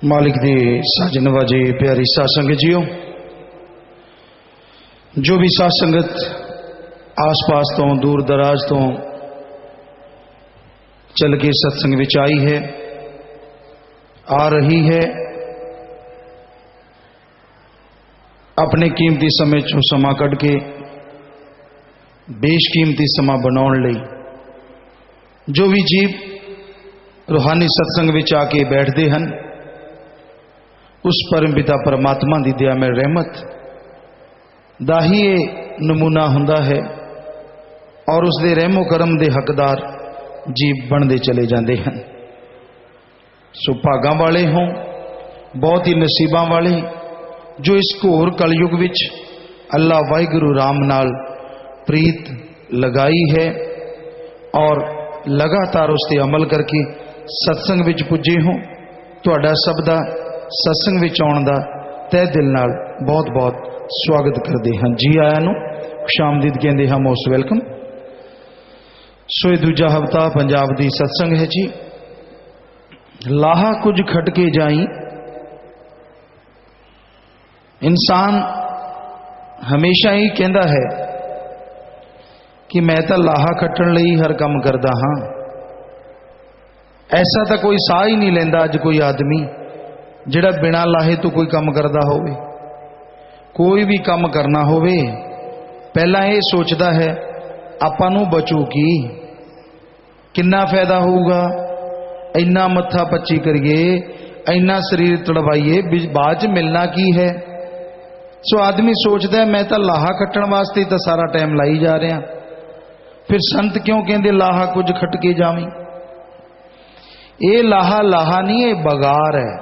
मालिक दी साजन वाजे प्यारी साध संगत जियो, जो भी साध संगत आस पास तो दूर दराज तो चल के सत्संग विच आई है, आ रही है, अपने कीमती समय चो समा कढ़ के बेशकीमती समा बनाउण लई जो भी जीव रूहानी सत्संग विच आके बैठते हैं, उस परम पिता परमात्मा की दया में रहमत दा ही नमूना हुंदा है और उसके रहमो करम के हकदार जीव बनते चले जाते हैं। सो भागां वाले हों, बहुत ही नसीबां वाले जो इस घोर कलयुग विच अल्लाह वाहिगुरु राम नाल प्रीत लगाई है और लगातार उस पर अमल करके सत्संग विच पुजे हो। तुहाडा सब दा सत्संग विच आउण दा तह दिल नाल बहुत बहुत स्वागत करते हैं। जी आया नूं खुशामदीद कहते हैं, मोस्ट वेलकम। सो ये दूजा हफ्ता पंजाब दी सत्संग है जी। लाहा कुछ खटके जाई, इंसान हमेशा ही कहता है कि मैं तो लाहा खट्टण लई हर काम करदा हाँ। ऐसा तो कोई साह ही नहीं लेंदा अज कोई आदमी जिहड़ा बिना लाहे तो कोई काम करदा होवे। कोई भी काम करना होवे पहला ये सोचता है आपां नूं बचू की, किन्ना फायदा होऊगा, इन्ना मत्था पच्ची करिए, इन्ना शरीर तड़वाइए, बाद च मिलना की है। सो आदमी सोचता है मैं तो लाहा खट्टण वास्ते तो सारा टाइम लाई जा रहा। फिर संत क्यों कहते लाहा कुछ खटके जावी। ये लाहा लाहा नहीं, ये बगार है।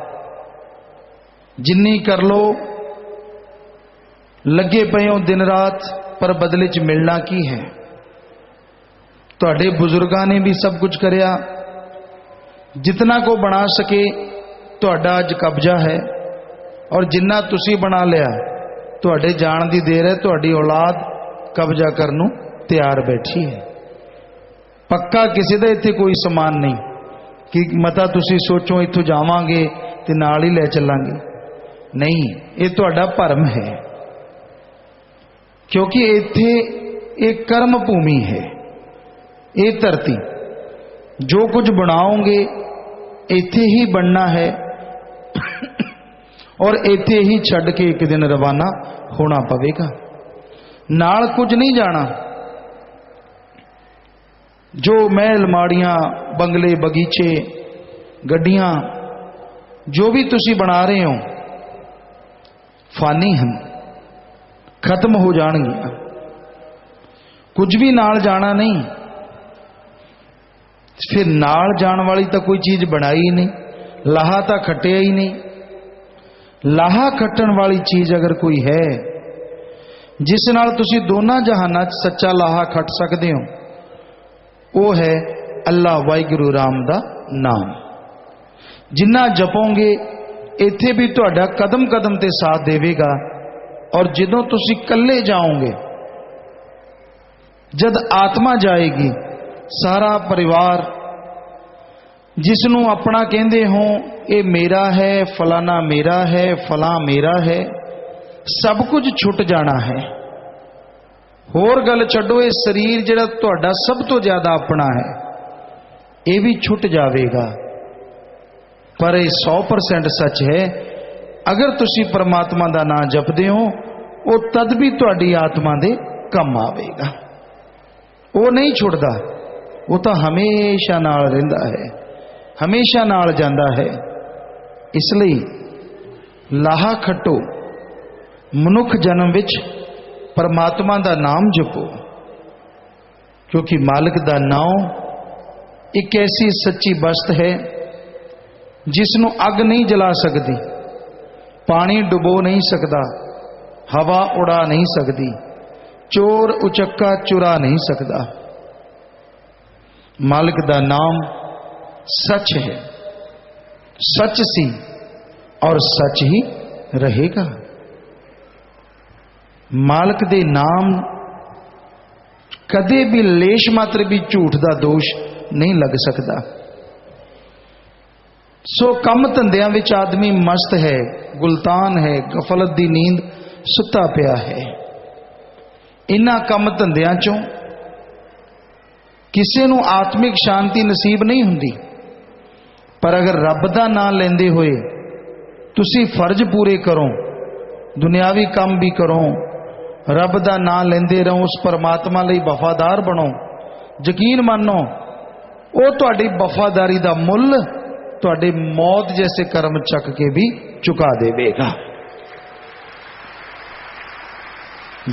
जिन्नी कर लो, लगे पे हो दिन रात, पर बदले च मिलना की है। तुहाडे बुजुर्गां ने भी सब कुछ करया, जितना को बना सके तुहाडा अज कब्जा है, और जिन्ना तुसी बना लिया तुहाडे जान दी देर है। तुहाडी औलाद कब्जा करन नूं तैयार बैठी है। पक्का किसी का इत्थे कोई समान नहीं कि मता तुसी सोचो इत्थों जावांगे ते नाल ही लै चलांगे। नहीं, ये तुहाडा भरम है, क्योंकि इत्थे एक कर्म भूमि है। ये धरती जो कुछ बनाओगे इत्थे ही बनना है और इत्थे ही छड़ के एक दिन रवाना होना पवेगा। नाल कुछ नहीं जाना। जो महल माड़ियां बंगले बगीचे गड्डियां जो भी तुसी बना रहे हो फानी हैं, खत्म हो जाएंगे। कुछ भी नाल जाना नहीं। फिर नाल जान वाली तो कोई चीज बनाई ही नहीं, लाहा तो खटिया ही नहीं। लाहा खट्टण वाली चीज अगर कोई है जिस नाल तुसी दोनों जहाना सच्चा लाहा खट सकते हो, वो है अल्लाह वाहिगुरु राम दा नाम। जिन्ना जपोगे इत्थे भी तुहाडा कदम कदम ते साथ देवेगा, और जदों तुसी कल्ले जाओगे, जद आत्मा जाएगी, सारा परिवार जिसनों अपना कहते हो ये मेरा है, फलाना मेरा है, फला मेरा है, सब कुछ छुट जाना है। होर गल छड्डो, ये शरीर जिहड़ा तुहाडा सब तो ज्यादा अपना है ये भी छुट जाएगा। पर यह 100% सच है। अगर तुसी परमात्मा का नाम जपदे हो, वो तद भी तुहाडी आत्मा दे कम आवेगा। वो नहीं छुटदा, वो तो हमेशा नाल रहिंदा है, हमेशा नाल जांदा है। इसलिए लाहा खट्टो, मनुख जन्म विच परमात्मा का नाम जपो, क्योंकि मालिक का नाम एक ऐसी सच्ची वस्त है जिसनों अग नहीं जला सकती, पानी डुबो नहीं सकता, हवा उड़ा नहीं सकती, चोर उचक्का चुरा नहीं सकता। मालिक का नाम सच है, सच सी और सच ही रहेगा। मालिक दे नाम कदे भी लेश मात्र भी झूठ का दोष नहीं लग सकता। सो कम धंधियां विच आदमी मस्त है, गुलतान है, गफलत दी नींद सुता पिया है। इन्हां कम धंधियां चों किसी नूं आत्मिक शांति नसीब नहीं हुंदी। पर अगर रब दा नाम लेंदे होए तुसी फर्ज पूरे करो, दुनियावी काम भी करो, रब दा नाम लेंदे रहो, उस परमात्मा लई वफादार बनो, यकीन मानो वो तुहाडी वफादारी दा मुल तुहाडे मौत जैसे कर्म चक के भी चुका देवेगा।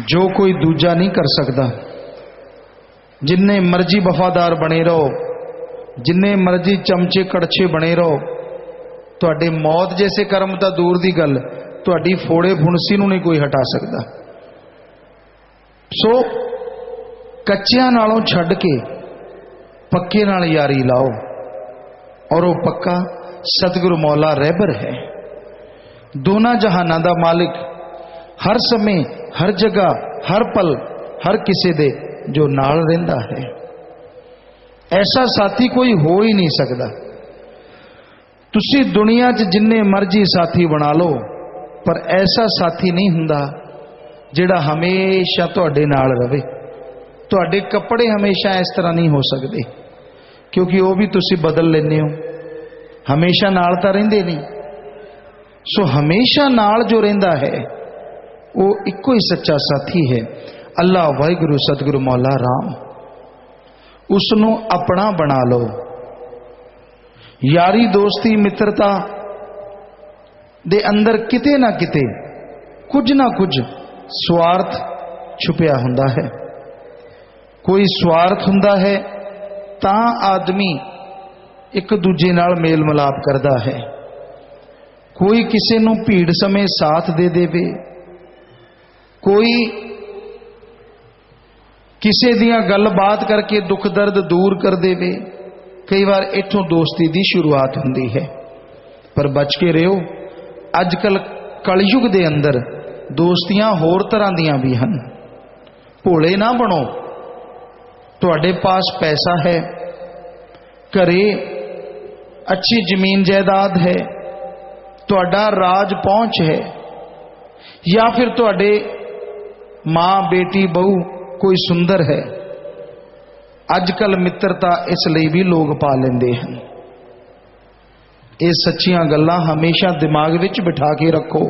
जो कोई दूजा नहीं कर सकता। जिन्ने मर्जी वफादार बने रहो, जिन्ने मर्जी चमचे कड़छे बने रहो, तुहाडे मौत जैसे कर्म तो दूर दी गल, तुहाडी फोड़े फुणसी नूं नहीं कोई हटा सकता। सो कच्चियां नालों छड्ड के पक्के नाल यारी लाओ, और वो पक्का सतगुरु मौला रहबर है। दोनों जहाना दा मालिक, हर समय हर जगह हर पल हर किसी दे जो नाल रहिंदा है। ऐसा साथी कोई हो ही नहीं सकता। तुसी दुनिया च जिन्ने मर्जी साथी बना लो, पर ऐसा साथी नहीं हुंदा जिहड़ा हमेशा तुहाडे नाल रहे। तुहाडे कपड़े हमेशा इस तरह नहीं हो सकते, क्योंकि वो भी तुसी बदल लेने हो, हमेशा नाल तां रहिंदे नहीं। सो हमेशा नाल जो रहिंदा है वो इक्को ही सच्चा साथी है, अल्लाह वाहिगुरु सतगुरु मौला राम। उसनों अपना बना लो। यारी दोस्ती मित्रता दे अंदर किते ना किते कुछ ना कुछ स्वार्थ छुपिया हुंदा है। कोई स्वार्थ हुंदा है तां आदमी एक दूजे नाल मेल मिलाप करदा है। कोई किसी नूं भीड़ समय साथ दे देवे, कोई किसी दियां गलबात करके दुख दर्द दूर कर देवे। कई बार इत्थों दोस्ती दी शुरुआत हुंदी है। पर बच के रहो, अजकल कलयुग दे अंदर दोस्तियां होर तरह दियां भी हन। भोले ना बनो। तुहाडे पास पैसा है, घरे अच्छी जमीन जायदाद है, तुहाडा राज पहुंच है, या फिर तुहाडे मां बेटी बहू कोई सुंदर है, अजकल मित्रता इसलिए भी लोग पा लेंदे हैं। ये सच्चियां गल्लां हमेशा दिमाग विच बिठा के रखो।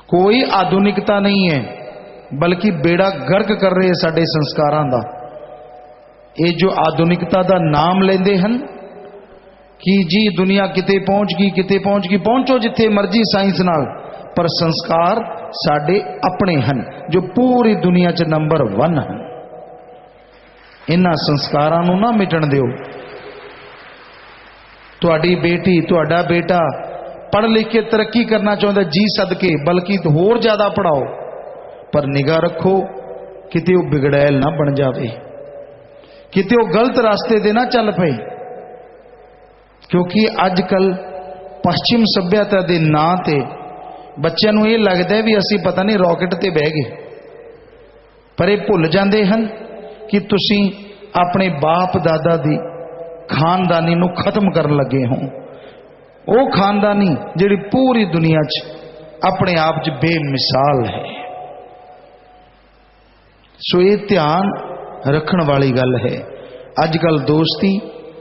कोई आधुनिकता नहीं है, बल्कि बेड़ा गर्क कर रहे साडे संस्कारां दा। ये जो आधुनिकता दा नाम लेंदे हन कि जी दुनिया किते पहुंच गई, किते पहुंच गई। पहुंचो जिथे मर्जी साइंस नाल, पर संस्कार साडे अपने हन जो पूरी दुनिया च नंबर 1 हन। इन्हां संस्कारां नूं ना मिटण दिओ। तुहाडी बेटी तुहाडा बेटा पढ़ लिख के तरक्की करना चाहता, जी सदके, बल्कि होर ज्यादा पढ़ाओ, पर निगाह रखो किते वो बिगड़ैल ना बन जावे, किते वो गलत रास्ते दे ना चल पे। क्योंकि अजकल पश्चिम सभ्यता के नां ते बच्चों को यह लगता है भी असी पता नहीं रॉकेट ते बह गए, पर ये भुल जाते हैं कि तुसी अपने बाप दादा दी खानदानी नूं खत्म करन लगे हो। वो खानदानी जिहड़ी पूरी दुनिया च अपने आप च बेमिसाल है। सो ये ध्यान रखण वाली गल है। अजकल दोस्ती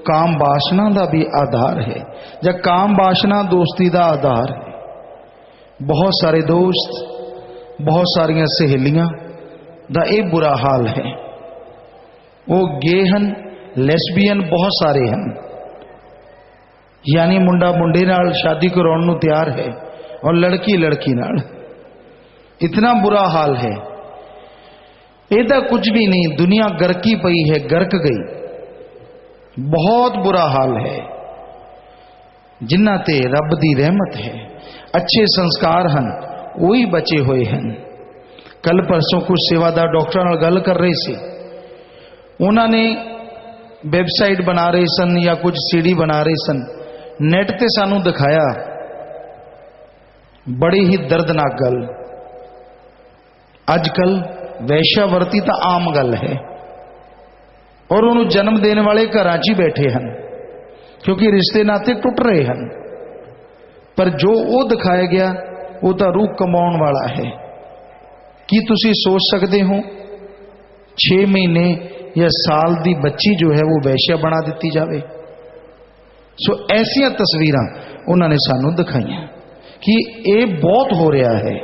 काम वासना का भी आधार है, या काम वासना दोस्ती का आधार है। बहुत सारे दोस्त, बहुत सारियां सहेलियां दा ये बुरा हाल है। वो गे हन, लेस्बियन बहुत सारे हैं, यानी मुंडा मुंडे नाल शादी कराउण नूं तैयार है और लड़की लड़की नाल। इतना बुरा हाल है। ਇਹਦਾ कुछ भी नहीं, दुनिया गरकी पई है, गरक गई। बहुत बुरा हाल है। जिन्हां ते रब दी रहमत है, अच्छे संस्कार हैं, वही बचे हुए हैं। कल परसों कुछ सेवादार डॉक्टर नाल गल कर रहे सी। उन्होंने वेबसाइट बना रहे सन या कुछ सीडी बना रहे सन, नेट ते सानू दिखाया। बड़ी ही दर्दनाक गल। अजकल वैश्यावरती तो आम गल है, और उन्होंने जन्म देने वाले घर च ही बैठे हैं। क्योंकि रिश्ते नाते टुट रहे हैं। पर जो वो दिखाया गया वो तो रूह कमाउण वाला है। कि तुसी सोच सकते हो 6 महीने या साल की बच्ची जो है वो वैश्या बना दी जाए। सो ऐसिया तस्वीरां उन्होंने सानू दिखाई कि ये बहुत हो रहा है,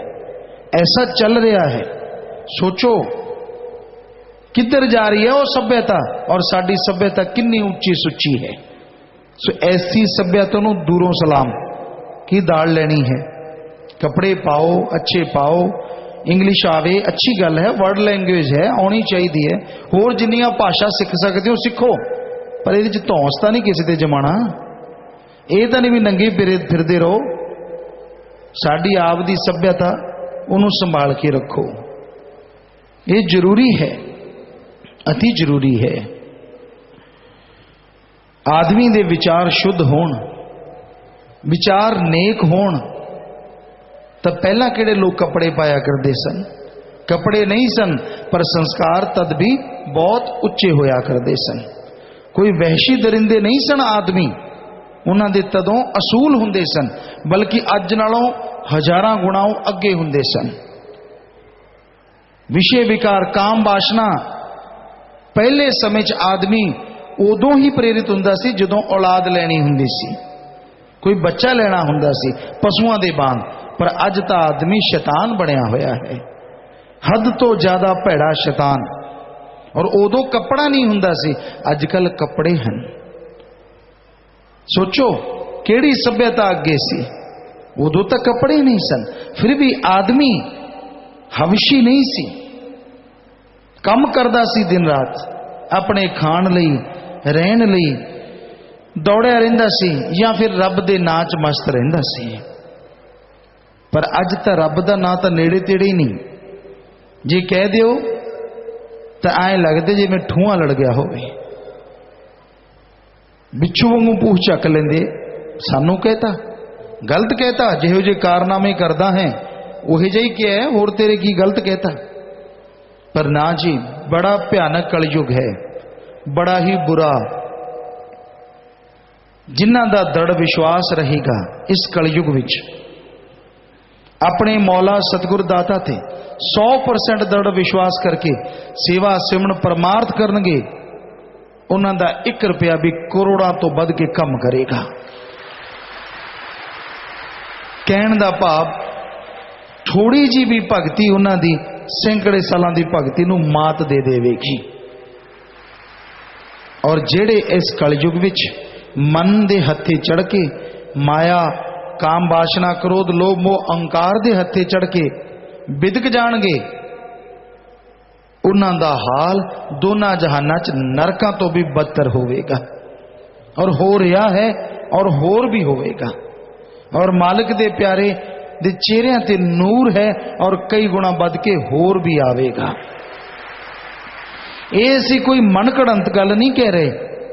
ऐसा चल रहा है। सोचो किधर जा रही है वो सभ्यता, और साडी सभ्यता कितनी उच्ची सुच्ची है। सो ऐसी सभ्यता नूं दूरों सलाम की दाल लेनी है। कपड़े पाओ, अच्छे पाओ, इंग्लिश आवे, अच्छी गल है, वर्ल्ड लैंग्वेज है, आनी चाहिए है। होर जिन्नियां भाषा सीख सकते हो सीखो, पर ये धौंस तो नहीं किसी ते जमाना। ये तो नहीं भी नंगे फिरदे रहो। साडी आप दी सभ्यता उन्होंने संभाल के रखो, ये जरूरी है, अति जरूरी है। आदमी दे विचार शुद्ध होण, विचार नेक होण। तो पहला किहड़े लोग कपड़े पाया करते सन? कपड़े नहीं सन, पर संस्कार तद भी बहुत उच्चे होया करते सन। कोई वहशी दरिंदे नहीं सन आदमी, उन्हां दे तदों असूल हुंदे सन, बल्कि अज नालों हजारां गुणाओं अगे हुंदे सन। विषय विकार काम वासना पहले समय च आदमी उदों ही प्रेरित हुंदा सी जदों औलाद लैनी हुंदी सी, कोई बच्चा लेना हुंदा सी पशुआं दे वांग। पर अज तो आदमी शैतान बनया होया है, हद तो ज्यादा भैड़ा शैतान। और उदों कपड़ा नहीं हुंदा सी, अजकल कपड़े हैं। सोचो केड़ी सभ्यता अगे सी, उदों तक कपड़े नहीं सन, फिर भी आदमी हवशी नहीं सी, काम करदा सी दिन रात, अपने खाण लई रहन लई दौड़िया रहिंदा सी, या फिर रब दे नां च मस्त रहिंदा सी। पर अज तो रब दा नां तो नेड़े तेड़े ही नहीं। जे कह दिओ तो ऐ लगदे जिवें ठूआ लड़ गया होवे, बिच्छू वांगू पूछ चक लेंदे। सानू कहता गलत कहता, जिहो जे कारनामे करदा है उही जिही क्या है, होर तेरे की गलत कहता। पर ना जी, बड़ा भयानक कलयुग है, बड़ा ही बुरा। जिन्हां दा दृढ़ विश्वास रहेगा इस कलयुग विच अपने मौला सतगुर दाता थे 100% दृढ़ विश्वास करके सेवा सिमरन परमार्थ करनगे, उन्हां दा 1 रुपया भी करोड़ां तो बढ़ के कम करेगा। कहण दा भाव थोड़ी जी भी भगती उन्हां दी सैकड़े सालां दी भगती नूं मात दे देवेगी। और जेड़े इस कलयुग विच मन दे हत्थे चढ़ के माया काम वासना क्रोध लोभ मोह अहंकार दे हत्थे चढ़ के बिदक जाणगे, उन्हां दा हाल दोनों जहानां च नरकां तो भी बदतर होवेगा। और हो रहा है और होर भी होवेगा। और मालिक दे प्यारे दे चेहरिਆਂ ते नूर है और कई गुणा बढ़ के होर भी आवेगा। ये असीं कोई मन घड़ंत गल नहीं कह रहे,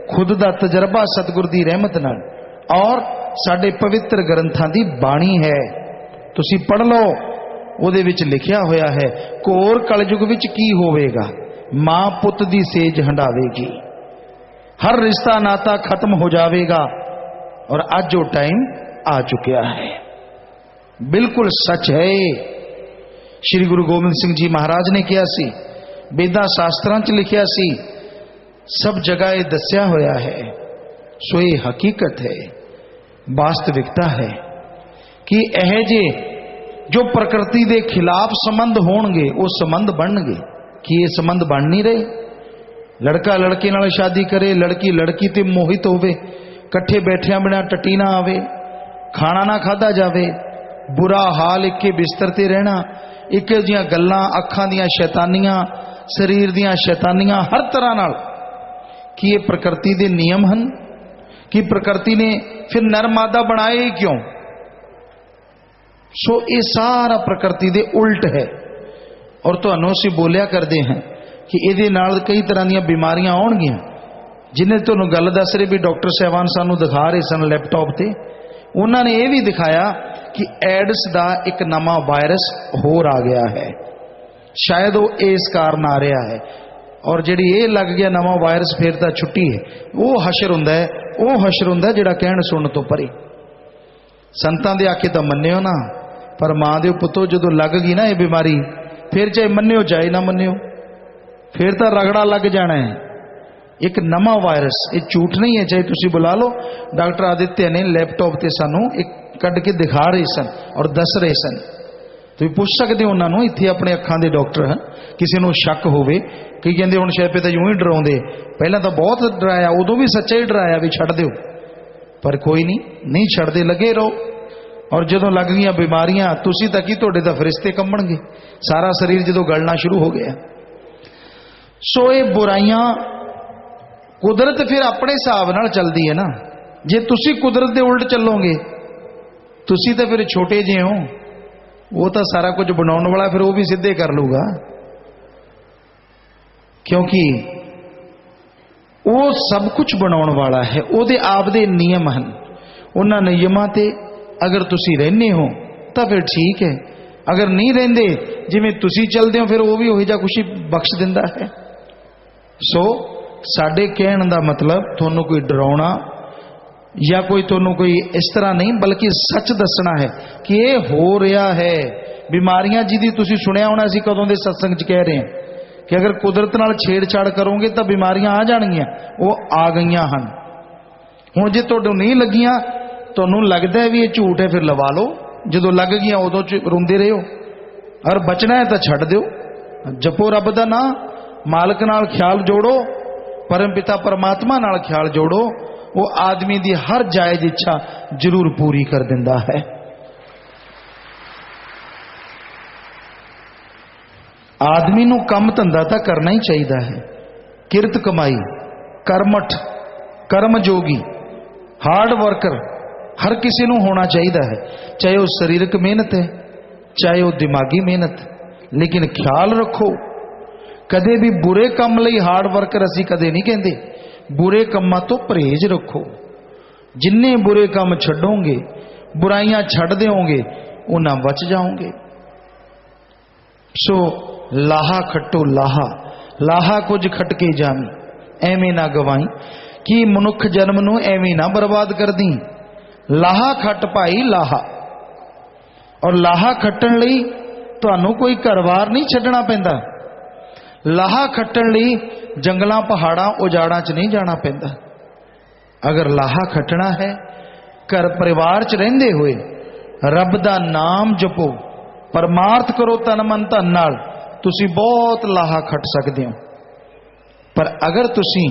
खुद दा तजर्बा सतगुर दी रहमत नाल और साडे पवित्र ग्रंथां दी बाणी है। तुसीं पढ़ लो, उहदे विच लिखिया होया है घोर कलयुग विच की होवेगा। मां पुत दी सेज हंडावेगी, हर रिश्ता नाता खत्म हो जाएगा। और अज वो टाइम आ चुका है, बिल्कुल सच है। श्री गुरु गोबिंद सिंह जी महाराज ने किया सी, वेदां शास्त्रां च लिखिया सी, सब जगह ये दस्या होया है। सो ये हकीकत है, वास्तविकता है कि यह जे जो प्रकृति के खिलाफ संबंध होणगे वो संबंध बनणगे। कि ये संबंध बन नहीं रहे। लड़का लड़के नाल शादी करे, लड़की लड़की ते मोहित होवे, कट्ठे बैठिया बिना टटी ना आवे, खाना ना खाधा जावे, बुरा हाल, इक्के बिस्तर ते रहना, एक जिहियां गल्लां, अखां दियां शैतानियां, शरीर दियां शैतानियां, हर तरह नाल। कि ये प्रकृति के नियम हैं? कि प्रकृति ने फिर नर मादा बनाए ही क्यों? सो ये सारा प्रकृति दे उल्ट है। और तुहानूं असीं बोलिया करते हैं कि इहदे नाल कई तरह दी बीमारियां आउणगियां, जिन्हें तुहानूं गल दस रहे भी डॉक्टर साहबान सानूं दिखा रहे सन लैपटॉप ते, उन्होंने ये भी दिखाया कि एड्स का एक नवा वायरस होर आ गया है। शायद वो इस कारण आ रहा है। और जिहड़ी ये लग गया नवा वायरस फिर तां छुट्टी है। वो हशर हुंदा है, वो हशर हुंदा जिहड़ा कहण सुणन तो परे। संतां दे आखे तां मन्निओ ना, पर मां दे पुत्तो जदों लग गई ना ये बीमारी, फिर चाहे मन्निओ चाहे ना मन्निओ, फिर तां रगड़ा लग जाना है। एक नवा वायरस, ये झूठ नहीं है, चाहे तुसीं बुला लो। डॉक्टर आदित्य ने लैपटॉप ते सानू एक कढ़ के दिखा रहे सन और दस रहे सन। तुसीं पुछ सकदे हो उन्हां नूं, इत्थे अपने अखां दे डॉक्टर हैं, किसी नूं शक होवे। कई कहंदे हुण शायद तां यूं ही डराउंदे, पहलां तां बहुत डराया, उदों भी सच्चा ही डराया भी छड्ड दिओ, पर कोई नहीं छड्डदे, लगे रहो। और जदों लग गईयां बीमारियां, तुसीं तां की तुहाडे तां फरिश्ते कंबणगे, सारा शरीर जदों गलना शुरू हो गया। सो ये बुराइयां कुदरत फिर अपने हिसाब नाल चलदी है ना। जे तुसीं कुदरत दे उल्ट चलोगे, तुसीं तां फिर छोटे जे हो, वो तो सारा कुछ बनाने वाला फिर वो भी सीधे कर लूगा, क्योंकि वो सब कुछ बनाने वाला है। ਉਹਦੇ ਆਪ ਦੇ नियम हैं, उन्हां नियमां ते अगर तुसी रहने हो तो फिर ठीक है, अगर नहीं रहंदे जिवें तुसी चलदे हो फिर वो भी उही जिहा कुछ बख्श दिंदा है। सो साडे कहण दा मतलब तुहानूं कोई डराउणा या कोई तुहानूं कोई इस तरह नहीं, बल्कि सच दसना है कि ये हो रहा है। बीमारियां जिहदी तुसीं सुनिया होना, असीं कदों दे सत्संग च कह रहे हैं कि अगर कुदरत नाल छेड़छाड़ करोगे तो बीमारियां आ जाणगियां, वो आ गईयां हन। हुण जे तुहानूं नहीं लगियां, तुहानूं लगदा है भी ये झूठ है, फिर लवा लो। जदों लग गईयां उदों रोंदे रहो, और बचना है तो छड्ड दिओ। जपो रब दा नां, मालक नाल ख्याल जोड़ो, परम पिता परमात्मा नाल ख्याल जोड़ो, वो आदमी दी हर जायज इच्छा जरूर पूरी कर दिंदा है। आदमी नूं कम धंधा तां करना ही चाहिए है, किरत कमाई, कर्मठ, कर्म जोगी, हार्ड वर्कर हर किसी नूं होना चाहिए है, चाहे वो शरीरक मेहनत है चाहे वो दिमागी मेहनत। लेकिन ख्याल रखो, कदे भी बुरे काम लई हार्ड वर्कर असी कदे नहीं कहते, बुरे कामां तो परहेज रखो। जिन्ने बुरे काम छड्डोगे, बुराइयां छड्ड देओगे, उन्हां बच जाओगे। सो लाहा खट्टो लाहा, लाहा कुछ खटके जामी, एवें ना गवाई कि मनुख जन्म नूं एवें ना बर्बाद कर दी। लाहा खट भाई लाहा, और लाहा खट्टण लई तुहानूं कोई घरवार नहीं छड्डना पैंदा। लाहा खट्टण लई जंगलां पहाड़ां उजाड़ां च नहीं जाना पैंदा। अगर लाहा खट्टना है, घर परिवार च रहिंदे होए रब दा नाम जपो, परमार्थ करो तन मन धन नाल, तुसी बहुत लाहा खट सकते हो। पर अगर तुसी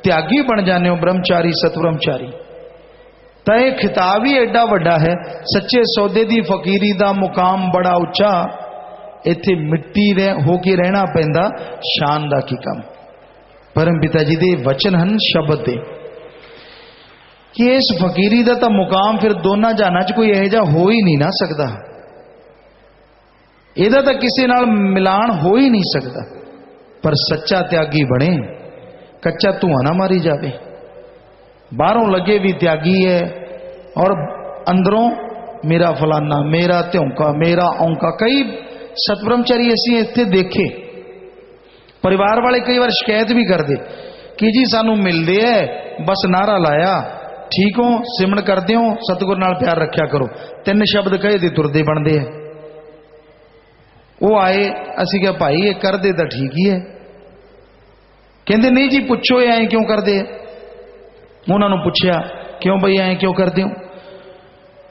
त्यागी बन जाने हो, ब्रह्मचारी सतब्रह्मचारी, तो यह खिताब ही एडा वड्डा है। सच्चे सौदे दी फकीरी दा मुकाम बड़ा उच्चा, इत्थे मिट्टी होके रहना पैंदा, शान दा की कम। परम पिता जी दे वचन हन शब्द दे कि इस फकीरी दा तां मुकाम फिर दोनों जहानां च कोई इहो जिहा हो ही नहीं ना सकता, इहदा तां किसी नाल मिलान हो ही नहीं सकता। पर सच्चा त्यागी बने, कच्चा धुआं ना मारी जावे। बाहरों लगे भी त्यागी है और अंदरों मेरा फलाना, मेरा त्योंका, मेरा औंका। कई सतब्रह्मचारी असीं इत्थे देखे, परिवार वाले कई बार शिकायत भी करते कि जी सानू मिलते है, बस नारा लाया ठीक हो, सिमन करते हो, सतगुर नाल प्यार रखा करो, 3 शब्द कहे दे तुरदे बनते हैं। वो आए, असीं कहा भाई ये कर दे तो ठीक ही है, कहते नहीं जी पुछो ये ऐ क्यों करते है। उन्होंने पूछया क्यों बई ऐ क्यों करते हो,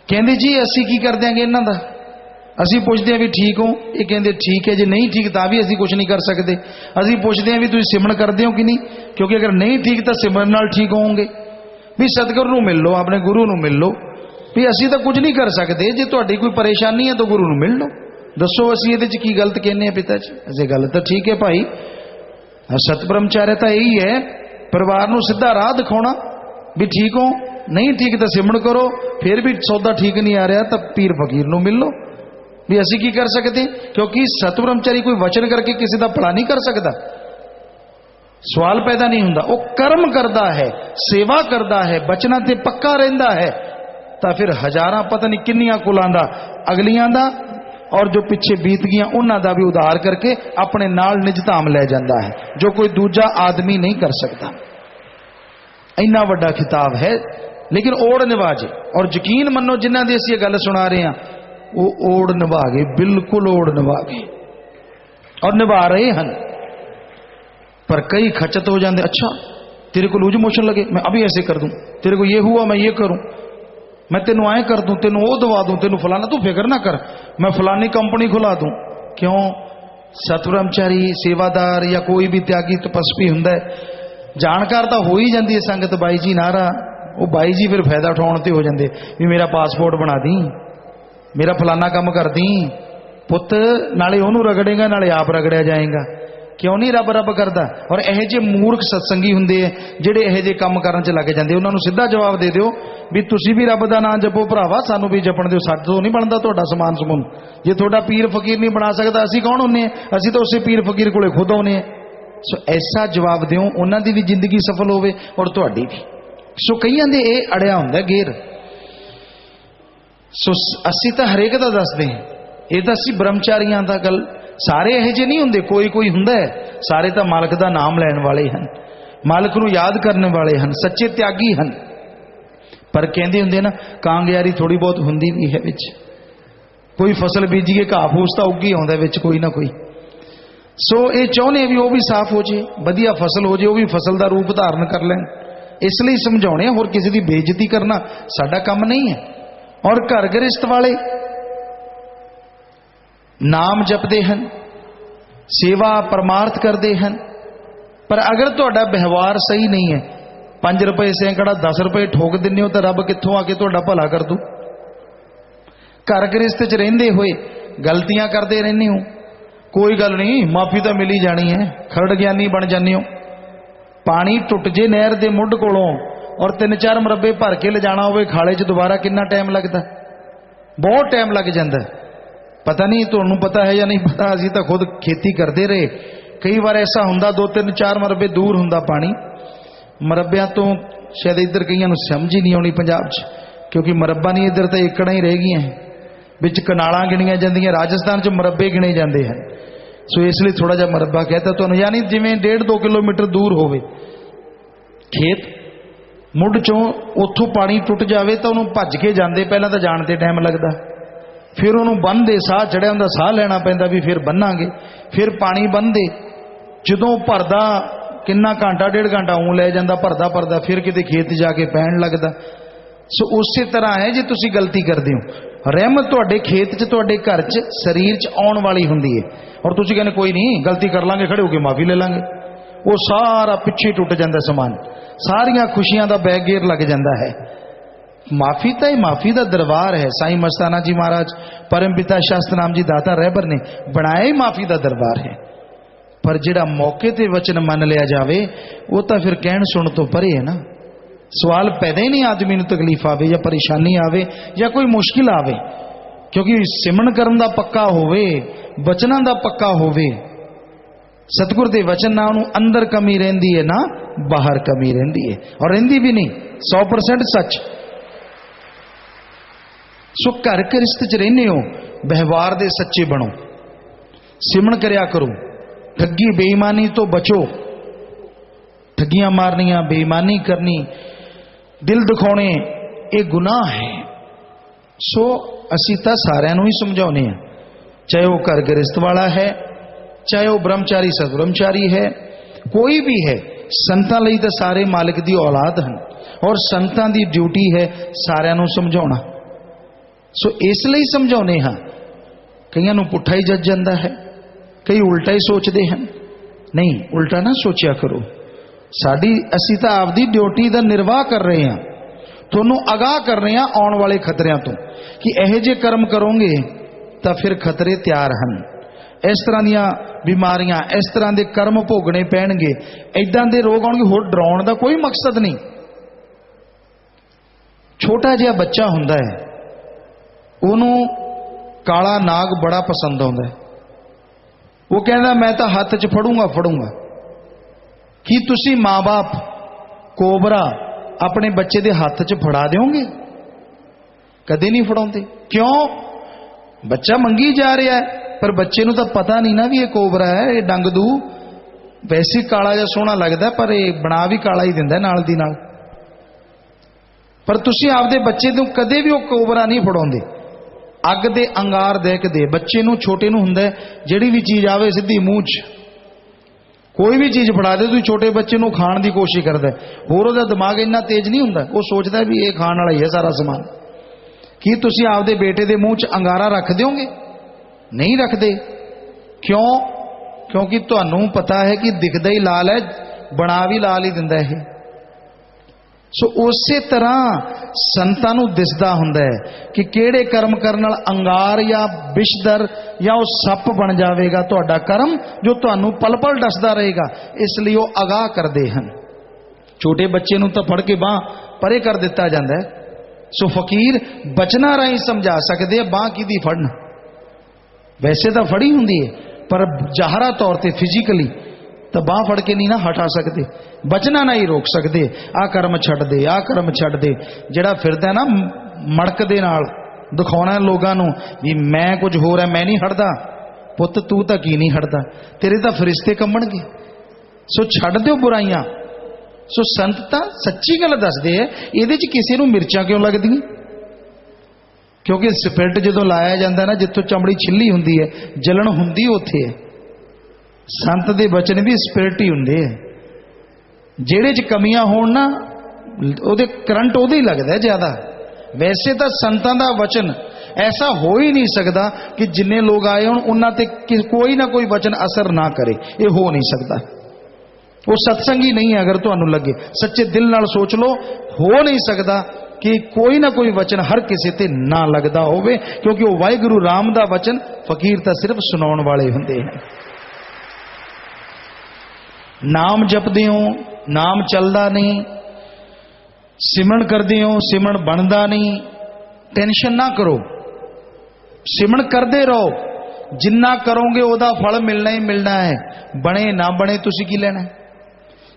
कहते जी असी की कर देंगे इन्हां दा, असी पुछते हैं भी ठीक हो, ये कहते ठीक है, जे नहीं ठीक तो भी असी कुछ नहीं कर सकते। असी पुछते हैं भी तुसीं सिमरन करते हो कि नहीं, क्योंकि अगर नहीं ठीक तो सिमरन नाल ठीक होवोगे। भी सतगुरु नूं मिल लो, अपने गुरु नूं मिल लो, भी असी तो कुछ नहीं कर सकते, जे तुहाडी कोई परेशानी है तो गुरु नूं मिल लो, दसो असी इहदे च की गलत कहने हैं पिता जी। असी गल तो ठीक है भाई, सतब्रह्मचार्य तो यही है, परिवार नूं सीधा राह दिखाउणा भी ठीक हो, नहीं ठीक तो सिमरन करो, फिर भी सौदा ठीक नहीं आ रहा तो पीर फकीर नूं मिल लो। भी असी की कर सकते, क्योंकि सतब्रह्मचारी कोई वचन करके किसी का भला नहीं कर सकता, सवाल पैदा नहीं होंदा। वो कर्म करता है, सेवा करता है, बचना ते पक्का रहिंदा है, तो फिर हजारां पता नहीं किन्नियां कुलां दा, अगलियां दा और जो पिछे बीत गई उन्हां दा भी उधार करके अपने नाल निज धाम लै जाता है, जो कोई दूजा आदमी नहीं कर सकता। इन्ना वड्डा खिताब है, लेकिन ओड़ निभा जे। और यकीन मनो जिन्हां दी असीं गल सुना रहे हैं वो ओड़ निभा गए, बिल्कुल ओड़ निभा गए और निभा रहे हैं। पर कई खचत हो जाते, अच्छा तेरे को लूज मोशन लगे मैं अभी ऐसे कर दूं, तेरे को ये हुआ मैं ये करूं, मैं तेनों आए कर दूं, तेनों वो दवा दूं, तेनों फलाना, तू फिक्र ना कर, मैं फलानी कंपनी खुला दूं। क्यों? सतब्रह्मचारी सेवादार या कोई भी त्यागी तपस्वी हुंदा है, जानकार तो हो ही जाती है संगत बाई जी नारा, वो बाई जी फिर फायदा उठाने हो जाते भी मेरा पासपोर्ट बना दी, मेरा फलाना काम कर दी, पुत नाले ओनू रगड़ेगा नाले आप रगड़िया जाएगा। क्यों नहीं रब रब करता? और यह जे मूर्ख सत्संगी हुंदे जिहड़े यह जे काम करन च लग जाते, उन्होंने सीधा जवाब दे दिओ भी तुसीं भी रब दा नाम जपो भरावा, सानू भी जपण दिओ, साडे तों नहीं बनदा तुहाडा समान समून। जे तुहाडा पीर फकीर नहीं बना सकता असीं कौन हुंदे? असीं तो उसे पीर फकीर कोले खुद आउणे। सो ऐसा जवाब दिओ उन्हां दी भी जिंदगी सफल होवे और तुहाडी भी। सो कईयां दे इह अड़िया हुंदा घेर। सो असीं तां हरेक दा दसदे हां, इह तां असीं ब्रह्मचारियां दा गल, सारे यह जे नहीं होंगे, कोई कोई हुंदा है, सारे तो मालिक का नाम लैन वाले हैं, मालिक नूं याद करने वाले हैं, सच्चे त्यागी हैं। पर कहते होंगे ना कांगयारी थोड़ी बहुत हुंदी भी है विच, कोई फसल बीजीए घाह फूस तो उग ही आउंदा विच कोई ना कोई। सो ये चाहुंदे भी वो भी साफ हो जाए, वधिया फसल हो जाए, वो भी फसल का रूप धारण कर लैन, इसलिए समझाने, होर किसी की बेइज्जती करना साडा काम नहीं है। और घर गृहस्थ वाले नाम जपते हैं, सेवा परमार्थ करते हैं, पर अगर तुहाडा व्यवहार सही नहीं है, 5 रुपए सैकड़ा 10 रुपए ठोक दिंदे हो तो रब कित्थों आके तुहाडा भला कर दू। घर गृहस्थ च रहिंदे होए गलतियां करते रहने हो, कोई गल नहीं, माफी तो मिली जानी है, खरड़ ज्ञानी बन जाने हो। पानी टुट जे नहर के मुढ़ कोलों और 3-4 मरबे भर के ले जाना होवे खाले च, दोबारा कितना टाइम लगता? बहुत टाइम लग जाता। पता नहीं तुहानू पता है या नहीं पता, असीं तो खुद खेती करते रहे, कई बार ऐसा हुंदा 2-3-4 मरबे दूर हुंदा पानी, मरबिया तो शायद इधर कईयां नूं समझ ही नहीं आउणी पंजाब च, क्योंकि मरबा नहीं इधर तो एकड़ा ही रह गई हैं, विच कनालां गिणियां जांदियां, राजस्थान च मरबे गिणे जाते हैं। सो इसलिए थोड़ा जिहा मरबा कहता तुहानू, यानी जिवें 1.5-2 किलोमीटर दूर होवे खेत, मुढ़ चों उत्थों पानी टुट जाए तो उन्होंने भज के जाते, पहला तो जाण ते टाइम लगता, फिर उन्होंने बन्नदे साह चढ़िया हुंदा, साह लैना पैंदा भी फिर बन्नांगे, फिर पानी बन्नदे, जदों भरदा किन्ना घंटा 1.5 घंटा ऊँ लै जांदा भरदा भरदा, फिर किते खेत जाके पैण लगदा। सो उस तरह है जे तुसीं गलती करदे हो, रहमत तुहाडे खेत च तुहाडे घर च शरीर च आउण वाली हुंदी है, और तुसीं कहंदे कोई नहीं गलती कर लांगे, खड़े होके माफ़ी ले लांगे, वो सारा पिछे टुट जाता समान, सारियां खुशियां दा बैग गेर लग जाता है। माफी तो ही माफी का दरबार है। साईं मस्ताना जी महाराज परम पिता शास्त्र नाम जी दाता रहबर ने बनाया ही माफी का दरबार है, पर जिहड़ा मौके ते वचन मन लिया जाए वो तो फिर कहण सुन तो परे है ना। सवाल पैदा ही नहीं आदमी नूं तकलीफ आवे या परेशानी आवे या कोई मुश्किल आवे, क्योंकि सिमरन करन दा पक्का होवे, वचनां दा पक्का होवे, सतगुर दे वचन ना उन्होंने अंदर कमी रहिंदी है ना बाहर कमी रहिंदी है, और रहिंदी भी नहीं 100% सच। सो घर गृहस्थ च रहने हो, व्यवहार दे सच्चे बनो, सिमरन करया करो, ठगी बेईमानी तो बचो, ठगियां मारनियां बेईमानी करनी दिल दुखाने ये गुनाह है। सो असीं तां सारिआं नूं ही समझाउने हैं, चाहे वो घर गृहस्थ वाला है, चाहे वो ब्रह्मचारी सतब्रह्मचारी है, कोई भी है, संतां लई तां सारे मालिक दी औलाद हैं, और संतां दी ड्यूटी है सारिआं नूं समझाउणा। सो इसलिए समझाउने हाँ, कईयां नूं पुट्ठा ही जज जाता है, कई उल्टा ही सोचते हैं, नहीं उल्टा ना सोचा करो, साडी असीं तां आपदी ड्यूटी का निर्वाह कर रहे हैं, तुहानूं अगाह कर रहे हैं आने वाले खतरियां तो, कि यह जे कर्म करोगे तो फिर खतरे तैयार हैं, इस तरह दियां बीमारियां, इस तरह के कर्म भोगने पैणगे, इदां दे रोग आउणगे। होर डराउण दा कोई मकसद नहीं। छोटा जिहा बच्चा हुंदा है, उन्हों काला नाग बड़ा पसंद आता है, वो कहता मैं तो हाथ च फड़ूंगा फड़ूंगा। कि तुसी माँ बाप कोबरा अपने बच्चे दे हाथ च फड़ा दोगे? कदे नहीं फड़ाते। क्यों? बच्चा मंगी जा रहा है, पर बच्चे नूं तां पता नहीं ना भी ये कोबरा है, ये डंग दू। वैसे काला जिहा सोहना लगदा, पर ये बना भी काला ही दिंदा नाल दी नाल। पर तुसीं आपदे बच्चे नूं कदे भी वो कोबरा नहीं फड़ाउंदे। अग दे अंगार दे के दे बच्चे नूं, छोटे नूं हुंदा जिहड़ी भी चीज़ आवे सीधी मूँह च, कोई भी चीज़ फड़ा दे, तुसीं छोटे बच्चे नूं खाण दी कोशिश करदा, होर उहदा दिमाग इन्ना तेज नहीं हुंदा, वो सोचदा भी ये खाण वाला ही है सारा समान। की तुसीं आपदे बेटे दे मूँह च अंगारा रख दिओगे? नहीं रखदे। क्यों? क्योंकि तुहानूं पता है कि दिखदा ही लाल है, बना भी लाल ही दिंदा है। सो उसे तरह संतां नूं दिसदा हुंदा है कि किहड़े कर्म करन नाल अंगार या विषधर या वो सप बन जाएगा तुहाडा कर्म, जो तुहानूं पल पल डसदा रहेगा। इसलिए वो अगाह करदे हन। छोटे बच्चे नूं तां फड़ के बांह परे कर दिता जांदा है। सो फकीर बचना राही समझा सकदे आ बांह किहदी फड़न। वैसे तो फड़ी हुंदी है, पर ज़ाहरा तौर पर फिजिकली तो बांह फड़ के नहीं ना हटा सकते, बचना नहीं रोक सकते। आ कर्म छड्ड दे, आ कर्म छड्ड दे। जिहड़ा फिरदा ना मड़क दे नाल दिखाउणा लोगां नूं भी मैं कुछ होर है, मैं नहीं हटदा। पुत्त तू तां की नहीं हटदा, तेरे तां फरिश्ते कंबणगे। सो छड्ड दिओ बुराइयां। सो संत तां सच्ची गल दसदे है, इहदे च किसी नूं मिर्चां क्यों लगदियां? क्योंकि स्पिरिट जदों लाया जाता ना, जिथों चमड़ी छिली हुंदी है, जलन हुंदी उत्थे है। संत दे वचन भी स्पिरिट ही हुंदे है। जिहड़े च कमियां होण ना, उहदे करंट उहदे ही लगदा ज्यादा। वैसे तो संतां दा वचन ऐसा हो ही नहीं सकता कि जिन्ने लोग आए होण उन्हां ते कोई ना कोई वचन असर ना करे, ये हो नहीं सकता। वो सत्संगी नहीं है। अगर तुहानूं लगे, सच्चे दिल नाल सोच लो, हो नहीं सकता कि कोई ना कोई वचन हर किसी ते ना लगदा होवे, क्योंकि वो वाहिगुरु राम दा वचन फकीर तां सिर्फ सुनाउण वाले हुंदे हैं। नाम जपदे हो, नाम चलदा नहीं, सिमरन करदे हो, सिमरन बनदा नहीं, टेंशन ना करो, सिमरन करदे रहो। जिन्ना करोगे ओदा फल मिलना ही मिलना है, बने ना बने तुसीं की लेना है।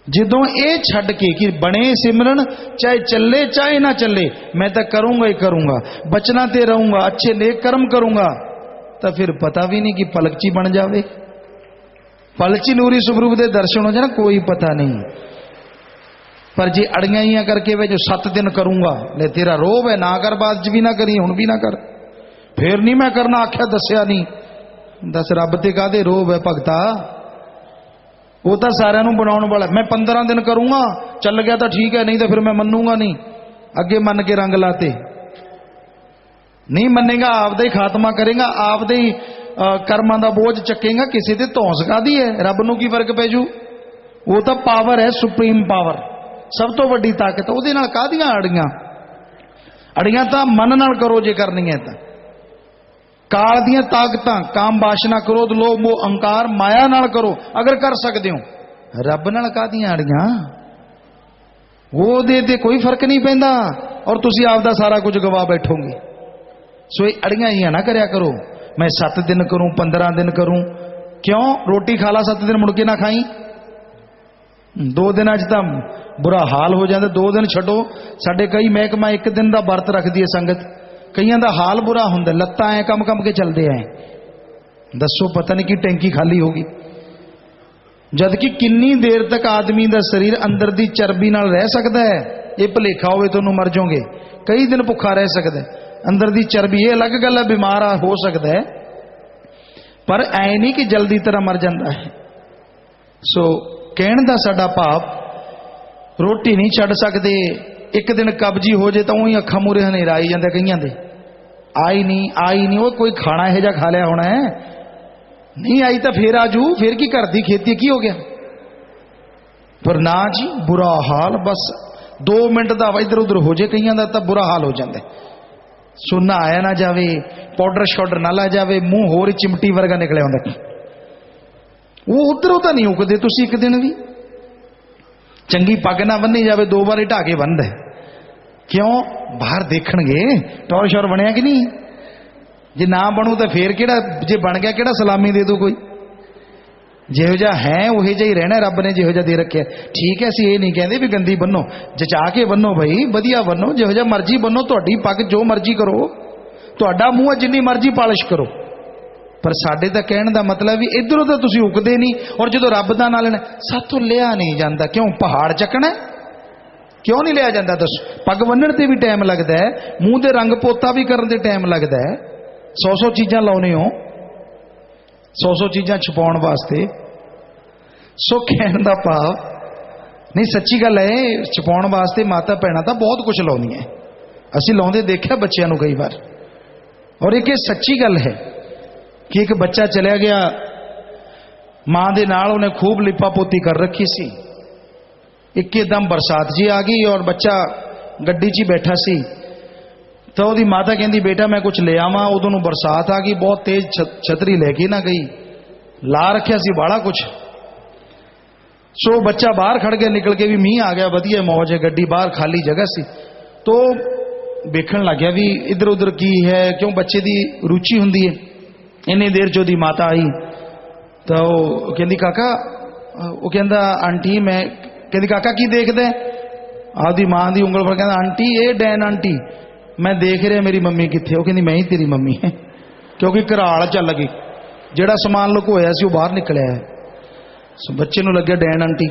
जदों ये छड्ड के कि बने सिमरन, चाहे चले चाहे ना चले, मैं तो करूंगा ही करूंगा, बचना ते रहूंगा, अच्छे नेक कर्म करूंगा, तो फिर पता भी नहीं कि पलकची बन जावे। पलची नूरी सुखरूप दे दर्शन हो जाए ना, कोई पता नहीं। पर जे अड़ियां ही करके वे जो 7 दिन करूंगा, ले तेरा रोब है, ना कर, बाद भी ना करी, हुण भी ना कर, फिर नहीं मैं करना, आख्या दस्या नहीं। दस रब ते काहदे रोब है भगता? वो तो सारिਆਂ ਨੂੰ बनाने वाला। मैं 15 दिन करूंगा, चल गया तो ठीक है, नहीं तो फिर मैं मनूंगा नहीं। अगे मन के रंग लाते, नहीं मनेगा आपदा ही खात्मा करेगा, आपदे ही कर्मां दा बोझ चकेगा। किसी ते धौंस काहदी है? रब नूं की फर्क पै जू? वो तो पावर है, सुप्रीम पावर, सब तो वड्डी ताकत। उहदे नाल काहदियां अड़ियां? अड़ियां तां मन नाल करो जे करनी है तां। काल दियां ताकतां, काम वासना, क्रोध, लोभ, मोह, अहंकार, माया नाल करो अगर कर सकते हो। रब नाल काहदियां अड़ियां? वो दे कोई फर्क नहीं पैंदा, और तुसीं आपदा सारा कुछ गवा बैठोगे। सो ये अड़ियां ही ना करया करो। मैं 7 दिन करूं, 15 दिन करूं, क्यों? रोटी खा ला 7 दिन, मुड़ के ना खाई। 2 दिन तो बुरा हाल हो जाता। 2 दिन छड्डो, साडे कई महकमा 1 दिन का वर्त रखती है संगत, कईयां दा हाल बुरा हुंदा, लत्तां ऐ कम कम के चलते हैं। दसो पता नहीं कि टैंकी खाली होगी। जबकि किन्नी देर तक आदमी का शरीर अंदर की चर्बी नाल रह सकता है? ये भुलेखा होवे तो मर जाओगे। कई दिन भुखा रह सकता है, अंदर की चर्बी, ये अलग गल है, बीमार हो सकता है, पर ऐ नहीं कि जल्दी तरह मर जाता है। सो कहण दा साडा भाव, रोटी नहीं छड्ड सकते। 1 दिन कब्जी हो जाए तो उ अखा मूरे हनेरा आई जाता कईयां दे, आई नहीं। वो कोई खाना यह जा खा लिया होना है, नहीं आई तो फिर आजू, फिर की घर दी खेती की हो गया? पर ना जी, बुरा हाल। बस 2 मिनट का इधर उधर हो जाए कईयां दा, तब बुरा हाल हो जाता है। सो नहाया ना जावे, पाउडर शाउडर ना ला जावे, मूँह होर चिमटी वर्गा निकलिया होंदा। वो उधरों तो नहीं उगते। तुसीं 1 दिन भी चंगी पग ना बन्नी जावे, 2 बार ढा के बंद है। क्यों? बाहर देखणगे टौर शौर बनया कि नहीं। जे ना बनू तो फिर केड़ा, जे बन गया केड़ा सलामी दे दो कोई? जिहो जिहा है उहे जिहा ही रहना, रब ने जिहो जिहा दे रखे। ठीक है, असीं ये नहीं कहते भी गंदी बनो, जचा के बनो भाई, वधिया बनो, जिहो जिहा मर्जी बनो, तुहाडी पग जो मर्जी करो, तुहाडा मूँह है जिन्नी मर्जी पालिश करो, पर साडे तां कहण दा मतलब भी इधरों तो तुसीं उकदे नहीं। और जो रब दा नाम लेना साथों लिया नहीं जाता, क्यों? पहाड़ चकना क्यों नहीं लिया जाता? दस पग बन्नण ते भी टाइम लगता है, मूँह दे रंग पोता भी करन ते टाइम लगता है, 100 चीज़ां लाउने हो, 100 चीज़ां छुपाउण वास्ते। सो कहण दा भाव नहीं, सच्ची गल है, छुपाउण वास्ते माता भैणां तां बहुत कुछ लाउंदियां, असीं लाउंदे देखिया बच्चों नूं कई बार। और एक सच्ची गल है कि एक बच्चा चलिया गया मां दे नाल, उन्हें खूब लिपा पोती कर रखी सी, एकदम बरसात जी आ गई और बच्चा गड्डी च बैठा सी, तो उसकी माता कहती बेटा मैं कुछ ले आवां, उदों नूं बरसात आ गई, बहुत तेज छतरी लेके ना गई, ला रखिया सी बाड़ा कुछ। सो बच्चा बाहर खड़ के निकल के भी मीह आ गया, वधिया मौज है, गड्डी बाहर खाली जगह सी, तो वेखण लग गया भी इधर उधर की है, क्यों बच्चे की रुचि हुंदी है। इन्नी देर च उसदी माता आई तो कहती काका, वो कहता आंटी मैं, कहती काका की देखदे? आपदी मां की उंगल पर कहता आंटी ये डैन आंटी मैं देख रहा मेरी मम्मी कित्थे? वो कहती मैं ही तेरी मम्मी है, क्योंकि घराल चल गई, जिहड़ा समान लुकोया सी वो बाहर निकलिया है। सो बच्चे नूं लग्या डैन आंटी।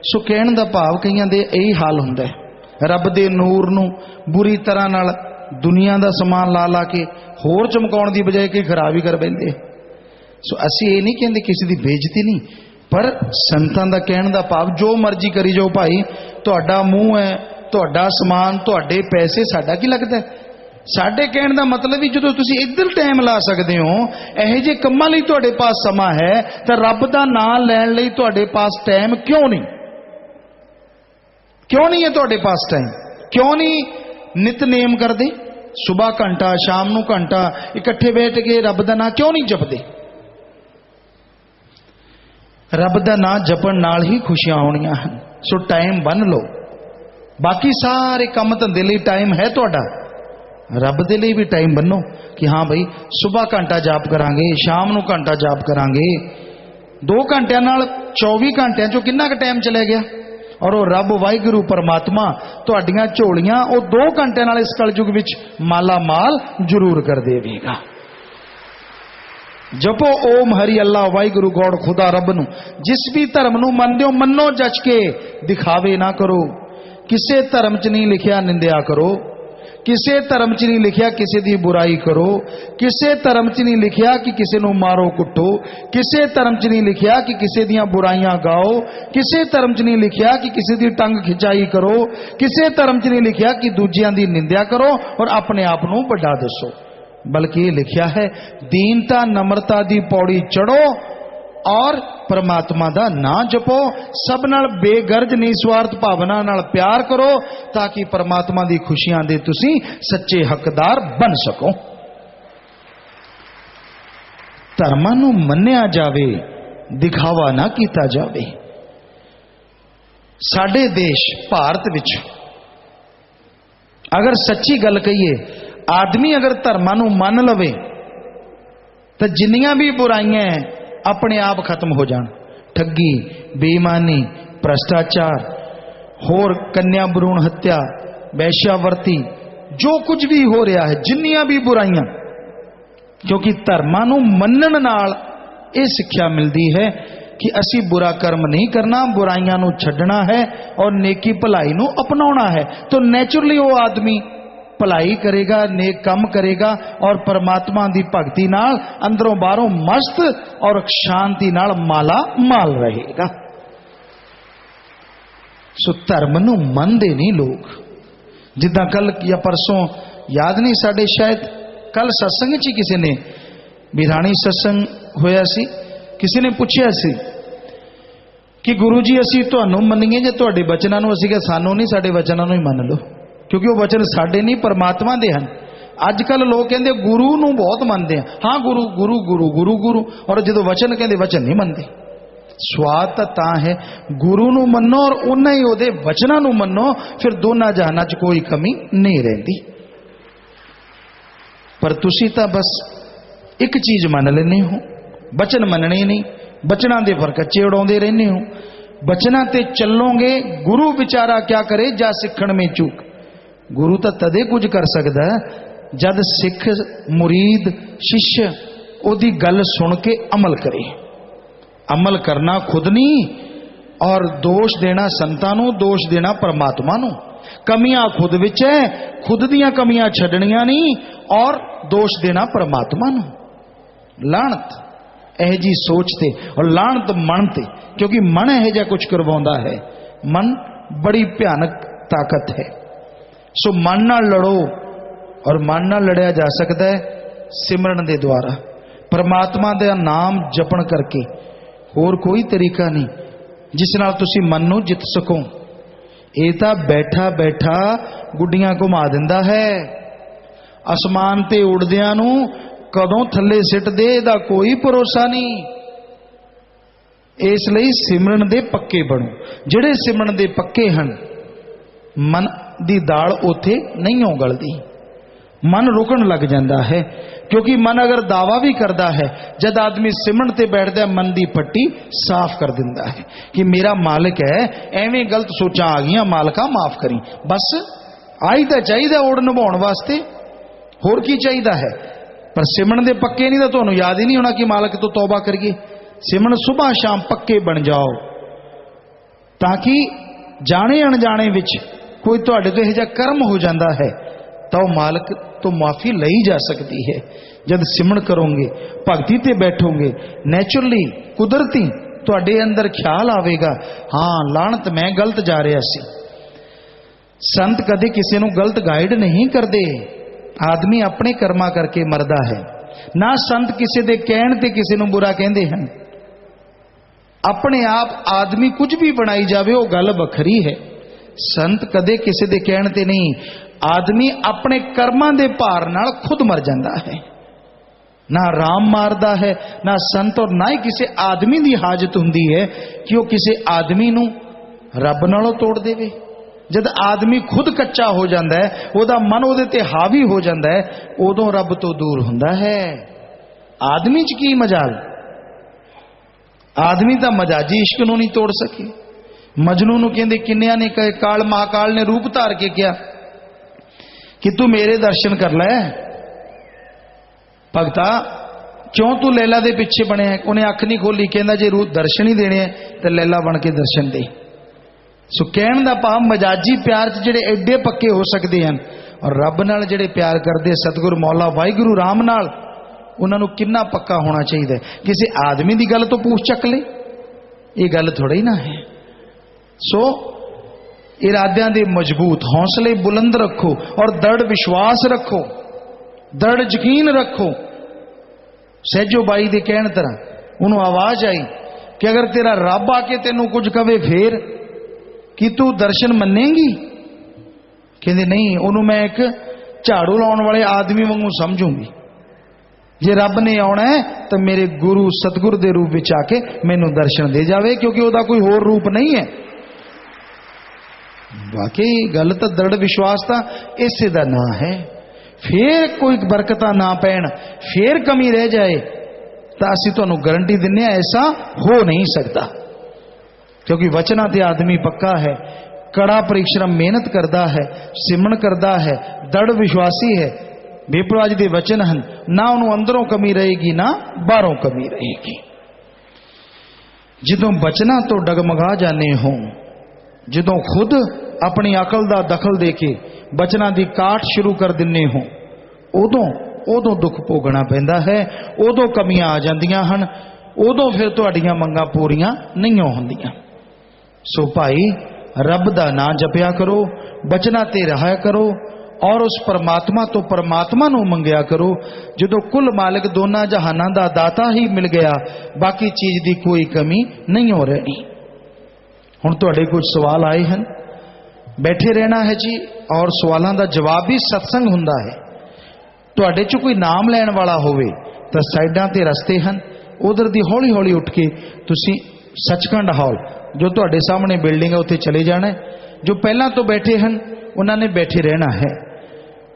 सो कहण दा भाव कईयां दे यही हाल हुंदा है, रब दे नूर नूं बुरी तरह नाल दुनिया दा समान ला ला के होर चमकाउण दी बजाय कि खराब ही कर बैठे। सो असीं ये नहीं कहंदे किसी दी बेइज्जती नहीं, पर संतां दा कहण दा भाव जो मर्जी करी जाओ भाई, तुहाडा मूँह है, तुहाडा समान, तुहाडे पैसे, साडा की लगदा है? साडे कहण दा मतलब भी जो तुसीं इधर टाइम ला सकदे हो, इहो जे कम्मां लई तुहाडे पास समा है, तां रब दा नाम लैण लई तुहाडे पास टाइम क्यों नहीं? क्यों नहीं है तुहाडे पास टाइम? क्यों नहीं नितनेम करदे? सुबह घंटा, शाम नूं घंटा इकट्ठे बैठ के रब दा नाम क्यों नहीं जपदे? रब दा नाम जपण नाल ही खुशियां आउणियां हन। सो टाइम बन लो, बाकी सारे काम धंधे लई टाइम है तुहाडा, रब दे लई भी टाइम बनो कि हाँ भाई सुबह घंटा जाप करांगे, शाम नूं घंटा जाप करांगे। 2 घंटिਆਂ नाल 24 घंटिਆਂ चों कितना क टाइम चले गया? और वो रब वाहिगुरू परमात्मा तुहाडियां झोलियां वो 2 घंटिਆਂ नाल इस कलयुग विच माला माल जरूर कर देवेगा। जपो ओम हरि अल्लाह वाहिगुरू गौड़ खुदा रब नूं। जिस भी धर्म नूं मनदे हो मनो जच के, दिखावे ना करो। किसे धर्म च नहीं लिखिया निंदिया करो, किसे धर्म च नहीं लिखिया किसी दी बुराई करो, किसे धर्म च नहीं लिखिया कि किसी नूं मारो कुटो, किसे धर्म च नहीं लिखिया कि किसी दियां बुराइयां गाओ, किसे धर्म च नहीं लिखिया कि किसी दी टंग खिंचाई करो, किसे धर्म च नहीं लिखिया कि दूजियां दी निंदिया करो और अपने आप नूं वड्डा दसो। बल्कि ये लिखिया है दीनता नम्रता दी पौड़ी चढ़ो और परमात्मा दा नाम जपो, सब नाल बेगर्ज निस्वार्थ भावना नाल प्यार करो, ताकि परमात्मा दी खुशियां दे तुसी सच्चे हकदार बन सको। धर्मां नूं मन्निया जावे, दिखावा ना कीता जावे। साडे देश भारत विच अगर सच्ची गल कहिए, आदमी अगर धर्मां नूं मन लवे तो जिन्नियां भी बुराइयां हैं अपने आप खत्म हो जान। ठगी, बेईमानी, भ्रष्टाचार, होर कन्या भ्रूण हत्या, वैश्यावर्ती, जो कुछ भी हो रहा है, जिन्नियां भी बुराइयां, क्योंकि धर्मां नूं मन्नण नाल ये सिक्ख्या मिलती है कि असी बुरा कर्म नहीं करना, बुराइयां नूं छड्डना है और नेकी भलाई नूं अपनाउणा है। तो नैचुरली वो आदमी भलाई करेगा, नेक काम करेगा और परमात्मा की भगती नाल अंदरों बाहरों मस्त और शांति नाल माला माल रहेगा। सो धर्म नूं मनदे नहीं लोग। जिद्दां कल या परसों याद नहीं, साडे शायद कल सत्संग च किसी ने बिराणी सत्संग होया सी, किसी ने पूछया सी कि गुरु जी असीं तुहानूं मन्नीए जे तुहाडे वचनां नूं? असीं कहा सानूं नहीं, साडे वचनां नूं ही मन लो, क्योंकि वो वचन साडे नहीं परमात्मा दे हन। अजकल लोग कहते गुरु नूं बहुत मनते हैं, हाँ गुरु गुरु गुरु गुरु गुरु, और जो वचन कहते वचन नहीं मनते। स्वाद तां है गुरु नूं मनो और उन्ना ही उहदे वचनां नूं मनो, फिर दोनों जहानां च कोई कमी नहीं रहिंदी। पर तुसीं तां बस एक चीज मन लेने हो, वचन मनने नहीं, वचनां दे फरकच्चे उड़ाउंदे रहने हो। वचनां ते चलोगे, गुरु विचारा क्या करे जा सिखण में चूक। गुरु तो तदे कुछ कर सकता है जद सिख मुरीद शिष्य ओदी गल सुन के अमल करे। अमल करना खुद नहीं और दोष देना संतां नूं, दोष देना परमात्मा नूं। कमियां खुद विच है, खुद दियां कमियां छड्डणियां नहीं और दोष देना परमात्मा नूं। लाणत यह जी सोचते और लाणत मन ते, क्योंकि मन यह जा कुछ करवाउंदा है। मन बड़ी भयानक ताकत है। सो मन नाल लड़ो, और मन नाल लड़िया जा सकता है सिमरन दे द्वारा, परमात्मा का नाम जपण करके। होर कोई तरीका नहीं जिस नाल तुसी मन नूं जित सको। ये तो बैठा बैठा गुड्डियां घुमा दिंदा है। आसमान ते उड़दियां नूं कदों थल्ले सिट दे दा कोई भरोसा नहीं। इसलिए सिमरन दे पक्के बनो। जिहड़े सिमरन दे पक्के हन, मन दी दाल उथे नहीं उगलदी, मन रुकन लग जाता है। क्योंकि मन अगर दावा भी करता है, जब आदमी सिमरन ते बैठता है मन की पट्टी साफ कर दिंदा है कि मेरा मालिक है, एवें गलत सोचा आ गई, मालिका माफ करी। बस आई तो चाहिए ओड़ निभाउण वास्ते, होर की चाहिए है। पर सिमरन दे पक्के नहीं तो तुहानूं याद ही नहीं होना कि मालिक तो तौबा करिए। सिमरन सुबह शाम पक्के बन जाओ, ताकि जाने अनजाने विच कोई तुहाडे तो इहो जिहा कर्म हो जाता है तो मालिक तो माफ़ी लई जा सकती है। जब सिमरन करोगे, भगती ते बैठोगे, नैचुरली कुदरती तुहाडे अंदर ख्याल आवेगा, हाँ लाणत मैं गलत जा रहा सी। संत कदे किसी नूं गलत गाइड नहीं करते। आदमी अपने कर्मा करके मरदा है ना। संत किसी दे कहण ते किसी नूं बुरा कहंदे हन। अपने आप आदमी कुछ भी बनाई जावे वो गल वखरी है। संत कदे किसी दे कहण ते नहीं। आदमी अपने कर्मां दे भार नाल खुद मर जाता है। ना राम मारदा है, ना संत, और ना ही किसी आदमी की हाजत हुंदी है कि वह किसी आदमी नूं रब नालों तोड़ देवे। जद आदमी खुद कच्चा हो जाता है, वह मन उहदे ते हावी हो जाता है, उदों रब तो दूर हुंदा है। आदमी च की मजाल। आदमी तो मजाजी इश्क नूं नहीं तोड़ सके। मजनू नूं कहंदे किन्नियां ने कहे, काल महाकाल ने रूप धार के किया कि तू मेरे दर्शन कर लै भगता, क्यों तू लैला दे पिछे बने है। उन्हें अख नहीं खोली, कहना जे रूप दर्शन ही देने तो लैला बन के दर्शन दे। सो कहण दा भाव मजाजी प्यार च जिहड़े एडे पक्के हो सकते हैं, और रब नाल जिहड़े प्यार करते सतगुरु मौला वाहिगुरु राम नाल, उन्होंने कितना पक्का होना चाहिए। किसी आदमी की गल तो पूछ चक ले, ये गल थोड़ा ही ना है। सो इरादियां दे मजबूत, हौसले बुलंद रखो और दृढ़ विश्वास रखो, दृढ़ यकीन रखो। सहजो बाई दे कहण तरह उन्होंने आवाज आई कि अगर तेरा रब आके तेनों कुछ कवे फिर कि तू दर्शन मनेगी। कहते नहीं, उन्होंने मैं एक झाड़ू लाने वाले आदमी वांगू समझूंगी। जे रब ने आना है तो मेरे गुरु सतगुरु के रूप में आके मैनू दर्शन दे जावे, क्योंकि वह कोई होर रूप नहीं है। वाकई गल तो दृढ़ विश्वास था इसे दा ना है। फिर कोई बरकत ना पैण, फिर कमी रह जाए तो असी तुहानू गारंटी दिन्ने ऐसा हो नहीं सकता। क्योंकि वचना ते आदमी पक्का है, कड़ा परिश्रम मेहनत करता है, सिमरन करता है, दृढ़ विश्वासी है। बेपरवाह दे वचन हैं, ना उन्होंने अंदरों कमी रहेगी ना बाहरों कमी रहेगी। जदों बचना तो डगमगा जाने हो, जदों खुद अपनी अकल का दखल दे के बचना की काट शुरू कर दिने हो, उदों उदों दुख भोगना पैंदा है, उदों कमियां आ जांदियां हन, उदों फिर तुहाडीआं मंगां पूरियां नहीं होंदियां। सो भाई रब दा नाम जपिया करो, बचना ते रहा करो और उस परमात्मा तो परमात्मा नूं मंगिया करो। जदों कुल मालिक दोनों जहानां दा दाता ही मिल गया, बाकी चीज की कोई कमी नहीं हो रही। हुण तुहाडे कुछ सवाल आए हैं, बैठे रहना है जी, और सवालों का जवाब भी सत्संग हुंदा है। तुहाडे च कोई नाम लैण वाला होवे तो साइडां ते रस्ते हैं, उधर दी हौली हौली उठ के तुसी सचखंड हॉल जो तुहाडे सामने बिल्डिंग है उत्थे चले जाना है। जो पहला तो बैठे हैं उन्होंने बैठे रहना है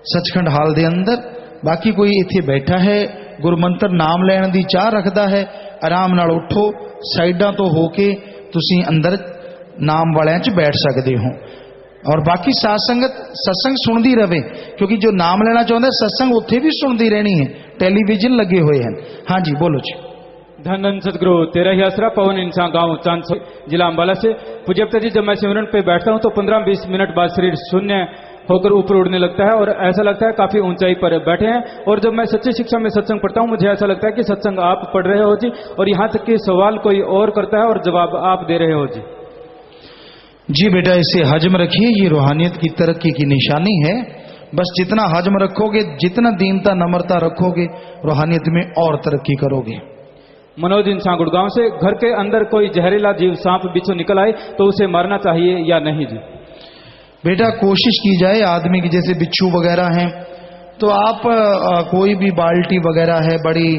सचखंड हाल दे अंदर। बाकी कोई इत्थे बैठा है गुरमंत्र नाम लैण दी चाह रखता है, आराम नाल उठो, साइडां तो होके तुसी अंदर नाम वालियां च बैठ सकते हो। और बाकी साथ संगत सत्संग सुनती रहे, क्योंकि जो नाम लेना चाहता है सत्संग उत्थे भी सुनती रहनी है, टेलीविजन लगे हुए हैं। हाँ जी बोलो जी। धन धन सतगुरु तेरा ही आसरा। पवन इंसान गांव चांद जिला अंबाला से। पूज्य पिताजी, जब मैं सिमरन पे बैठता हूं तो 15-20 मिनट बाद शरीर शून्य होकर ऊपर उड़ने लगता है और ऐसा लगता है काफी ऊंचाई पर बैठे हैं। और जब मैं सच्ची शिक्षा में सत्संग पढ़ता हूं मुझे ऐसा लगता है कि सत्संग आप पढ़ रहे हो जी, और यहां तक कि सवाल कोई और करता है और जवाब आप दे रहे हो जी। जी बेटा, इसे हजम रखिए, ये रूहानियत की तरक्की की निशानी है। बस जितना हजम रखोगे, जितना दीनता नम्रता रखोगे, रूहानियत में और तरक्की करोगे। मनोज इंसान गुड़गांव से। घर के अंदर कोई जहरीला जीव सांप बिच्छू निकल आए तो उसे मारना चाहिए या नहीं जी? बेटा कोशिश की जाए, आदमी की जैसे बिच्छू वगैरह हैं तो आप कोई भी बाल्टी वगैरह है बड़ी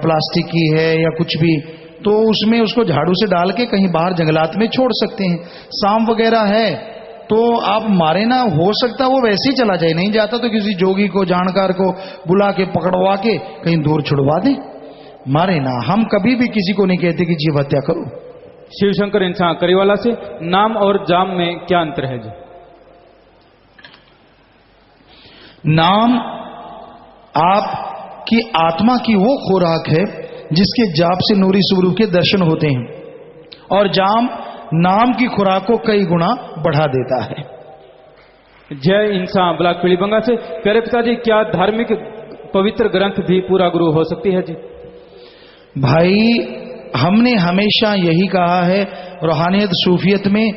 प्लास्टिक की है या कुछ भी, तो उसमें उसको झाड़ू से डाल के कहीं बाहर जंगलात में छोड़ सकते हैं। सांप वगैरह है तो आप मारे ना, हो सकता वो वैसे ही चला जाए, नहीं जाता तो किसी जोगी को जानकार को बुला के पकड़वा के कहीं दूर छुड़वा दे, मारे ना। हम कभी भी किसी को नहीं कहते कि जीव हत्या करो। शिवशंकर इंसान करीवाला से। नाम और जाम में क्या अंतर है जी? नाम आपकी आत्मा की वो खुराक है जिसके जाप से नूरी स्वरूप के दर्शन होते हैं, और जाम नाम की खुराक को कई गुना बढ़ा देता है। जय इंसान ब्लॉक पीलीबंगा से। प्यारे पिताजी, क्या धार्मिक पवित्र ग्रंथ भी पूरा गुरु हो सकती है जी? भाई हमने हमेशा यही कहा है रूहानियत सूफियत में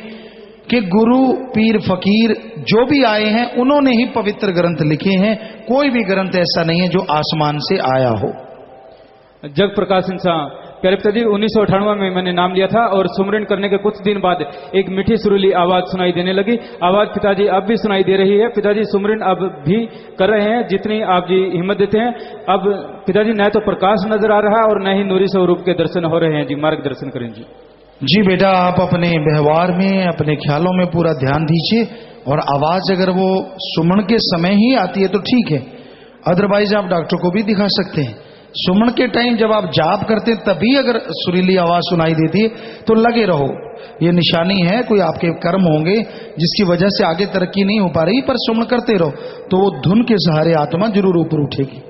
कि गुरु पीर फकीर जो भी आए हैं उन्होंने ही पवित्र ग्रंथ लिखे हैं, कोई भी ग्रंथ ऐसा नहीं है जो आसमान से आया हो। जग प्रकाश इंसान। प्यारे पिताजी, 1998 में मैंने नाम लिया था और सुमरन करने के कुछ दिन बाद एक मीठी सुरीली आवाज सुनाई देने लगी। आवाज पिताजी अब भी सुनाई दे रही है। पिताजी सुमरन अब भी कर रहे हैं जितनी आप जी हिम्मत देते हैं। अब पिताजी न तो प्रकाश नजर आ रहा है और न ही नूरी स्वरूप के दर्शन हो रहे हैं जी, मार्गदर्शन करें जी। जी बेटा, आप अपने व्यवहार में अपने ख्यालों में पूरा ध्यान दीजिए, और आवाज अगर वो सुमन के समय ही आती है तो ठीक है, अदरवाइज आप डॉक्टर को भी दिखा सकते हैं। सुमन के टाइम जब आप जाप करते हैं तभी अगर सुरीली आवाज सुनाई देती है तो लगे रहो, ये निशानी है कोई आपके कर्म होंगे जिसकी वजह से आगे तरक्की नहीं हो पा रही, पर सुमन करते रहो तो वो धुन के सहारे आत्मा जरूर ऊपर उठेगी।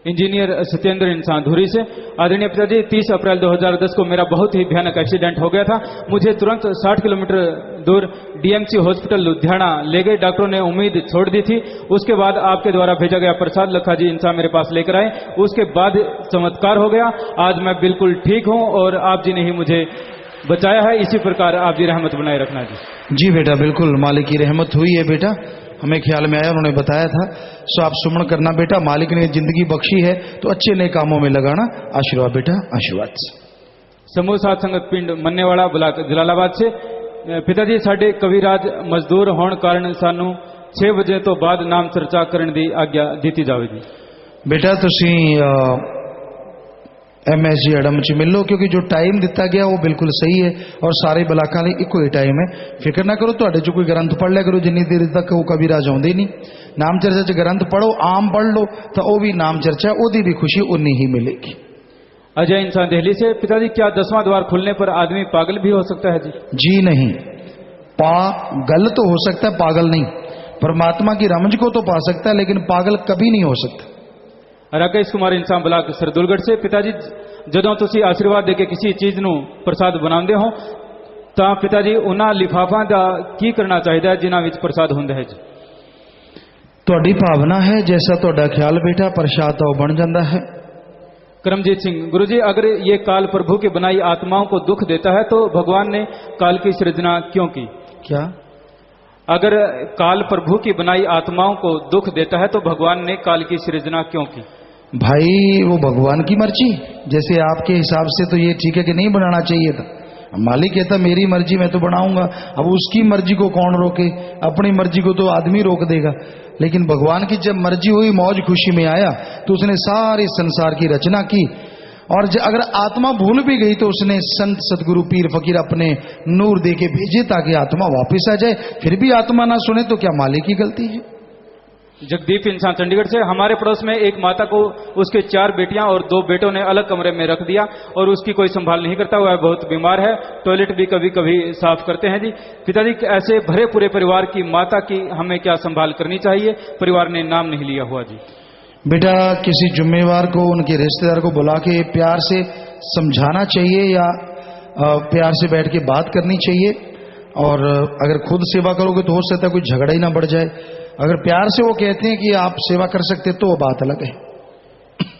इंजीनियर सत्येंद्र इंसान धुरी से। आदरणीय पिताजी, 30 अप्रैल 2010 को मेरा बहुत ही भयानक एक्सीडेंट हो गया था। मुझे तुरंत 60 किलोमीटर दूर डीएमसी हॉस्पिटल लुधियाना ले गए। डॉक्टरों ने उम्मीद छोड़ दी थी। उसके बाद आपके द्वारा भेजा गया प्रसाद लखा जी इंसान मेरे पास लेकर आए। उसके बाद चमत्कार हो गया। आज मैं बिल्कुल ठीक हूं और आप जी ने ही मुझे बचाया है। इसी प्रकार आप जी रहमत बनाए रखना जी। जी बेटा, बिल्कुल मालिक की रहमत हुई है बेटा, हमें ख्याल में आया, उन्होंने बताया था। सो आप सुमन करना बेटा, मालिक ने जिंदगी बख्शी है तो अच्छे नए कामों में लगाना। आशीर्वाद बेटा, आशीर्वाद। समूह साध संगत पिंड मन्नेवाड़ा ब्लॉक जलालाबाद से। पिताजी, साडे कविराज मजदूर होने कारण सानू 6 बजे तो बाद नाम चर्चा करने दी आज्ञा दी जाएगी। बेटा तुसी MSG अडम च मिलो, क्योंकि जो टाइम दिता गया वो बिल्कुल सही है और सारे ब्लाकों लिए इको ही टाइम है। फिक्र ना करो, तुहाडे जो कोई ग्रंथ पढ़ लिया करो, जिन्नी देर तक वो कविराज आउंदे नहीं। नाम चर्चा च ग्रंथ पढ़ो, आम पढ़ लो तो वो भी नाम चर्चा, ओदी भी खुशी उन्नी ही मिलेगी। अजय इंसान दिल्ली से। पिताजी, क्या 10वां द्वार खुलने पर आदमी पागल भी हो सकता है जी? जी नहीं, पागल तो हो सकता है, पागल नहीं। परमात्मा की रमज को तो पा सकता है लेकिन पागल कभी नहीं हो सकता। राकेश कुमार इंसान ब्लॉक सरदुलगढ़ से। पिताजी, ਜਦੋਂ ਤੁਸੀਂ आशीर्वाद देके किसी चीज ਨੂੰ प्रसाद बनाते हो ਤਾਂ पिताजी ਉਹਨਾਂ ਲਿਫਾਫਾਂ ਦਾ ਕੀ करना चाहिए जिन्हां ਵਿੱਚ प्रसाद ਹੁੰਦਾ है जी? ਤੁਹਾਡੀ ਭਾਵਨਾ है, जैसा ਤੁਹਾਡਾ ख्याल बेटा प्रसाद तो बन जाता है। करमजीत सिंह। गुरुजी, अगर ये काल प्रभु की बनाई आत्माओं को दुख देता है तो भगवान ने काल की सृजना क्यों की? क्या? अगर काल प्रभु की बनाई आत्माओं को दुख देता है तो भगवान ने काल की सृजना क्यों की? भाई वो भगवान की मर्जी, जैसे आपके हिसाब से तो ये ठीक है कि नहीं बनाना चाहिए था। मालिक कहता मेरी मर्जी मैं तो बनाऊंगा, अब उसकी मर्जी को कौन रोके? अपनी मर्जी को तो आदमी रोक देगा, लेकिन भगवान की जब मर्जी हुई, मौज खुशी में आया तो उसने सारे संसार की रचना की। और अगर आत्मा भूल भी गई तो उसने संत सतगुरु पीर फकीर अपने नूर दे के भेजे ताकि आत्मा वापस आ जाए। फिर भी आत्मा ना सुने तो क्या मालिक की गलती है? जगदीप इंसान चंडीगढ़ से। हमारे पड़ोस में एक माता को उसके 4 बेटियां और 2 बेटों ने अलग कमरे में रख दिया और उसकी कोई संभाल नहीं करता। वह बहुत बीमार है, टॉयलेट भी कभी कभी साफ करते हैं जी। पिताजी, ऐसे भरे पूरे परिवार की माता की हमें क्या संभाल करनी चाहिए? परिवार ने नाम नहीं लिया हुआ जी। बेटा, किसी जिम्मेवार को उनके रिश्तेदार को बुला के प्यार से समझाना चाहिए या प्यार से बैठ के बात करनी चाहिए। और अगर खुद सेवा करोगे तो हो सकता है कोई झगड़ा ही ना बढ़ जाए। अगर प्यार से वो कहते हैं कि आप सेवा कर सकते तो वो बात अलग है।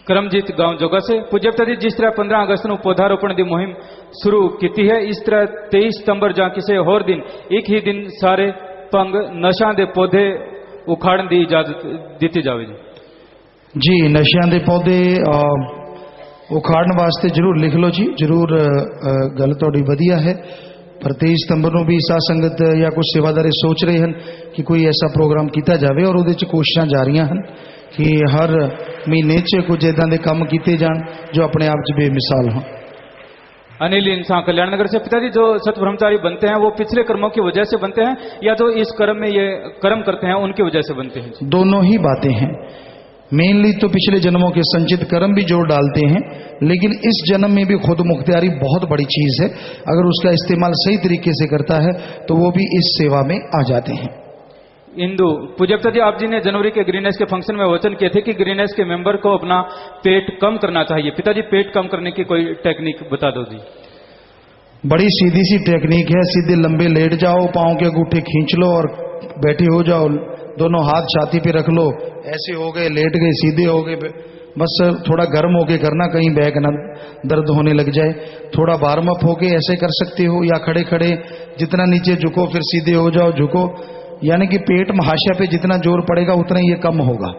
करमजीत गांव जोगा से। पूज्य पिताजी, जिस तरह 15 अगस्त ਨੂੰ पौधारोपण ਦੀ मुहिम शुरू की है, इस तरह 23 सितंबर ਜਾਂ ਕਿਸੇ ਹੋਰ दिन एक ही दिन सारे ਭੰਗ ਨਸ਼ਾ ਦੇ पौधे उखाड़न की इजाजत दी जाए जी। नशियां दे पौधे उखाड़न वास्ते जरूर लिख लो जी, जरूर। गल थोड़ी वधिया है, पर 23 सितंबर ਨੂੰ भी साध संगत या कुछ सेवादारे सोच रहे हैं कि कोई ऐसा प्रोग्राम किया जाए और उहदे च कोशिशां जारियां हैं कि हर महीने च कुछ इदां दे काम किए जान जो अपने आप च बेमिसाल हों। अनिल इंसान कल्याण नगर से। पिताजी, जो सत ब्रह्मचारी बनते हैं वो पिछले कर्मों की वजह से बनते हैं या जो इस कर्म में ये कर्म करते हैं उनकी वजह से बनते हैं? दोनों ही बातें हैं। मेनली तो पिछले जन्मों के संचित कर्म भी जोड़ डालते हैं, लेकिन इस जन्म में भी खुद मुख्तियारी बहुत बड़ी चीज है। अगर उसका इस्तेमाल सही तरीके से करता है तो वो भी इस सेवा में आ जाते हैं। इंदु पूज्य पिताजी, आप जी ने जनवरी के ग्रीनेस के फंक्शन में वचन किए थे कि ग्रीनेस के मेंबर को अपना पेट कम करना चाहिए। पिताजी, पेट कम करने की कोई टेक्निक बता दो जी। बड़ी सीधी सी टेक्निक है। सीधे लंबे लेट जाओ, पांव के अंगूठे खींच लो और बैठे हो जाओ। दोनों हाथ छाती पे रख लो, ऐसे हो गए, लेट गए, सीधे हो गए। बस थोड़ा गर्म होके करना, कहीं बैक ना दर्द होने लग जाए। थोड़ा वार्म अप होके ऐसे कर सकते हो, या खड़े खड़े जितना नीचे झुको फिर सीधे हो जाओ, झुको। यानी कि पेट महाशय पे जितना जोर पड़ेगा उतना ये कम होगा।